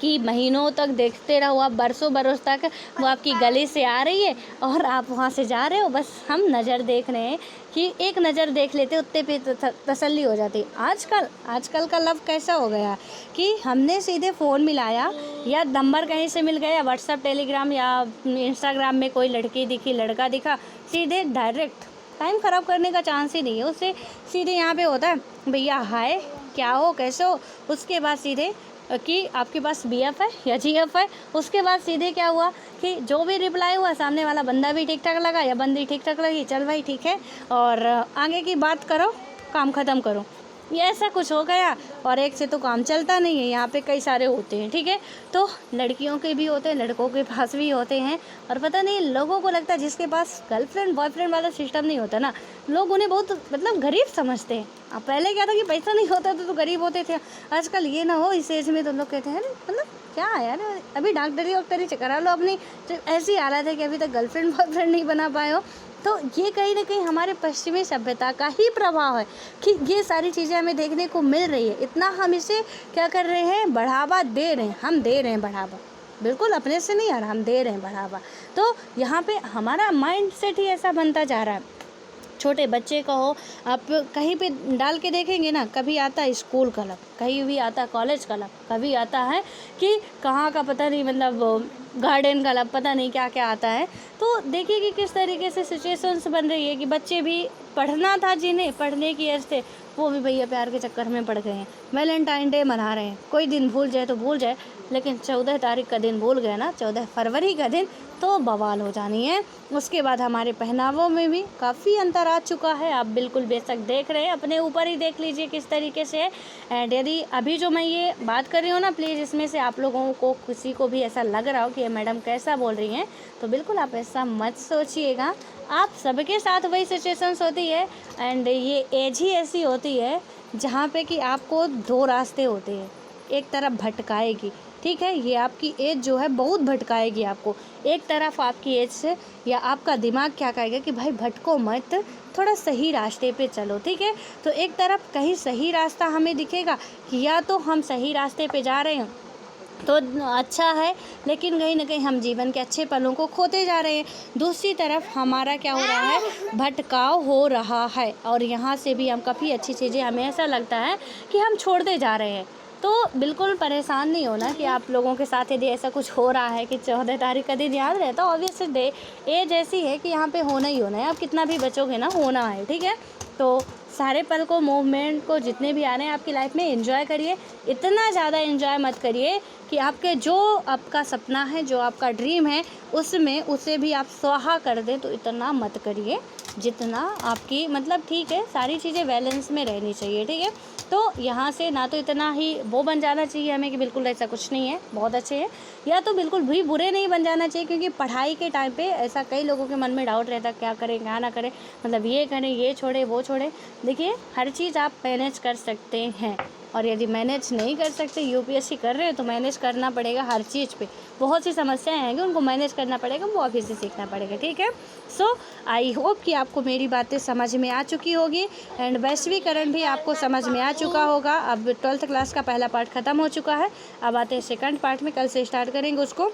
S2: कि महीनों तक देखते रहो आप, बरसों बरस तक वो आपकी गली से आ रही है और आप वहाँ से जा रहे हो, बस हम नज़र देख रहे हैं कि एक नज़र देख लेते, उतने पे तसल्ली हो जाती। आजकल का लव कैसा हो गया कि हमने सीधे फ़ोन मिलाया, या नंबर कहीं से मिल गया, या व्हाट्सएप, टेलीग्राम या इंस्टाग्राम में कोई लड़की दिखी, लड़का दिखा, सीधे डायरेक्ट, टाइम ख़राब करने का चांस ही नहीं है। उससे सीधे यहाँ पे होता है भैया हाय, क्या हो, कैसे हो, उसके बाद सीधे कि आपके पास BF है या GF है। उसके बाद सीधे क्या हुआ कि जो भी रिप्लाई हुआ, सामने वाला बंदा भी ठीक ठाक लगा या बंदी ठीक ठाक लगी, चल भाई ठीक है, और आगे की बात करो, काम ख़त्म करो, ये ऐसा कुछ हो गया। और एक से तो काम चलता नहीं है, यहाँ पे कई सारे होते हैं। ठीक है, तो लड़कियों के भी होते हैं, लड़कों के पास भी होते हैं। और पता नहीं लोगों को लगता है जिसके पास गर्लफ्रेंड बॉयफ्रेंड वाला सिस्टम नहीं होता ना, लोग उन्हें बहुत मतलब गरीब समझते हैं। अब पहले क्या था कि पैसा नहीं होता तो गरीब होते थे, आजकल ये ना हो इस एज में तो लोग कहते हैं मतलब क्या यार, अभी डॉक्टरी करा लो अपनी, तो ऐसी हालत है कि अभी तक गर्लफ्रेंड बॉयफ्रेंड नहीं बना पाए हो। तो ये कहीं ना कहीं हमारे पश्चिमी सभ्यता का ही प्रभाव है कि ये सारी चीज़ें हमें देखने को मिल रही है। इतना हम इसे क्या कर रहे हैं, बढ़ावा दे रहे हैं, हम दे रहे हैं बढ़ावा, बिल्कुल अपने से नहीं आ रहा, हम दे रहे हैं बढ़ावा। तो यहाँ पे हमारा माइंड सेट ही ऐसा बनता जा रहा है। छोटे बच्चे का हो, आप कहीं पे डाल के देखेंगे ना, कभी आता है स्कूल क्लब, कहीं भी आता है कॉलेज क्लब, कभी आता है कि कहाँ का पता नहीं, मतलब गार्डन क्लब, पता नहीं क्या क्या आता है। तो देखिए कि किस तरीके से सिचुएशंस बन रही है कि बच्चे भी पढ़ना था, जिन्हें पढ़ने की एज थे, वो भी भैया प्यार के चक्कर में पड़ गए हैं। वैलेंटाइन डे मना रहे हैं, कोई दिन भूल जाए तो भूल जाए, लेकिन 14 तारीख का दिन भूल गए ना, 14 फरवरी का दिन, तो बवाल हो जानी है। उसके बाद हमारे पहनावों में भी काफ़ी अंतर आ चुका है, आप बिल्कुल बेशक देख रहे हैं, अपने ऊपर ही देख लीजिए किस तरीके से है। एंड यदि अभी जो मैं ये बात कर रही हूँ ना, प्लीज़ इसमें से आप लोगों को किसी को भी ऐसा लग रहा हो कि ये मैडम कैसा बोल रही हैं, तो बिल्कुल आप ऐसा मत सोचिएगा। आप सबके साथ वही सिचुएशंस होती है, एंड ये एज ही ऐसी होती है जहाँ पे कि आपको 2 रास्ते होते हैं, एक तरफ भटकाएगी। ठीक है, ये आपकी एज जो है बहुत भटकाएगी आपको। एक तरफ आपकी एज से या आपका दिमाग क्या कहेगा कि भाई भटको मत, थोड़ा सही रास्ते पे चलो। ठीक है, तो एक तरफ कहीं सही रास्ता हमें दिखेगा कि या तो हम सही रास्ते पे जा रहे हैं तो अच्छा है, लेकिन कहीं ना कहीं हम जीवन के अच्छे पलों को खोते जा रहे हैं। दूसरी तरफ हमारा क्या हो रहा है, भटकाव हो रहा है, और यहाँ से भी हम काफ़ी अच्छी चीज़ें, हमें ऐसा लगता है कि हम छोड़ते जा रहे हैं। तो बिल्कुल परेशान नहीं होना कि आप लोगों के साथ यदि ऐसा कुछ हो रहा है कि 14 तारीख का दिन याद रहता, ऑब्वियस डे एज ऐसी है कि यहाँ पे होना ही होना है, आप कितना भी बचोगे ना, होना है। ठीक है, तो सारे पल को, मूवमेंट को, जितने भी आ रहे हैं आपकी लाइफ में, एंजॉय करिए। इतना ज़्यादा एंजॉय मत करिए कि आपके जो आपका सपना है, जो आपका ड्रीम है, उसमें उसे भी आप स्वाहा कर दें, तो इतना मत करिए जितना आपकी मतलब ठीक है, सारी चीज़ें बैलेंस में रहनी चाहिए, ठीक है। तो यहाँ से ना तो इतना ही वो बन जाना चाहिए हमें कि बिल्कुल ऐसा कुछ नहीं है, बहुत अच्छे हैं, या तो बिल्कुल भी बुरे नहीं बन जाना चाहिए, क्योंकि पढ़ाई के टाइम पे ऐसा कई लोगों के मन में डाउट रहता है, क्या करें क्या ना करें, मतलब ये करें, ये छोड़े, वो छोड़े। देखिए, हर चीज़ आप मैनेज कर सकते हैं, और यदि मैनेज नहीं कर सकते, यूपीएससी कर रहे हो तो मैनेज करना पड़ेगा हर चीज़ पे। बहुत सी समस्याएं आएंगी, उनको मैनेज करना पड़ेगा, वो अभी से सीखना पड़ेगा, ठीक है। सो आई होप कि आपको मेरी बातें समझ में आ चुकी होगी, एंड वैश्वीकरण भी आपको समझ में आ चुका होगा। अब 12th क्लास का पहला पार्ट ख़त्म हो चुका है, अब आते हैं सेकंड पार्ट में, कल से स्टार्ट करेंगे उसको।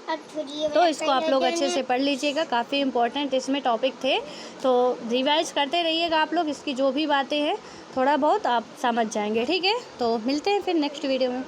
S2: तो इसको आप लोग अच्छे से पढ़ लीजिएगा, काफ़ी इंपॉर्टेंट इसमें टॉपिक थे, तो रिवाइज करते रहिएगा आप लोग। इसकी जो भी बातें हैं थोड़ा बहुत आप समझ जाएंगे, ठीक है। तो मिलते हैं फिर नेक्स्ट वीडियो में।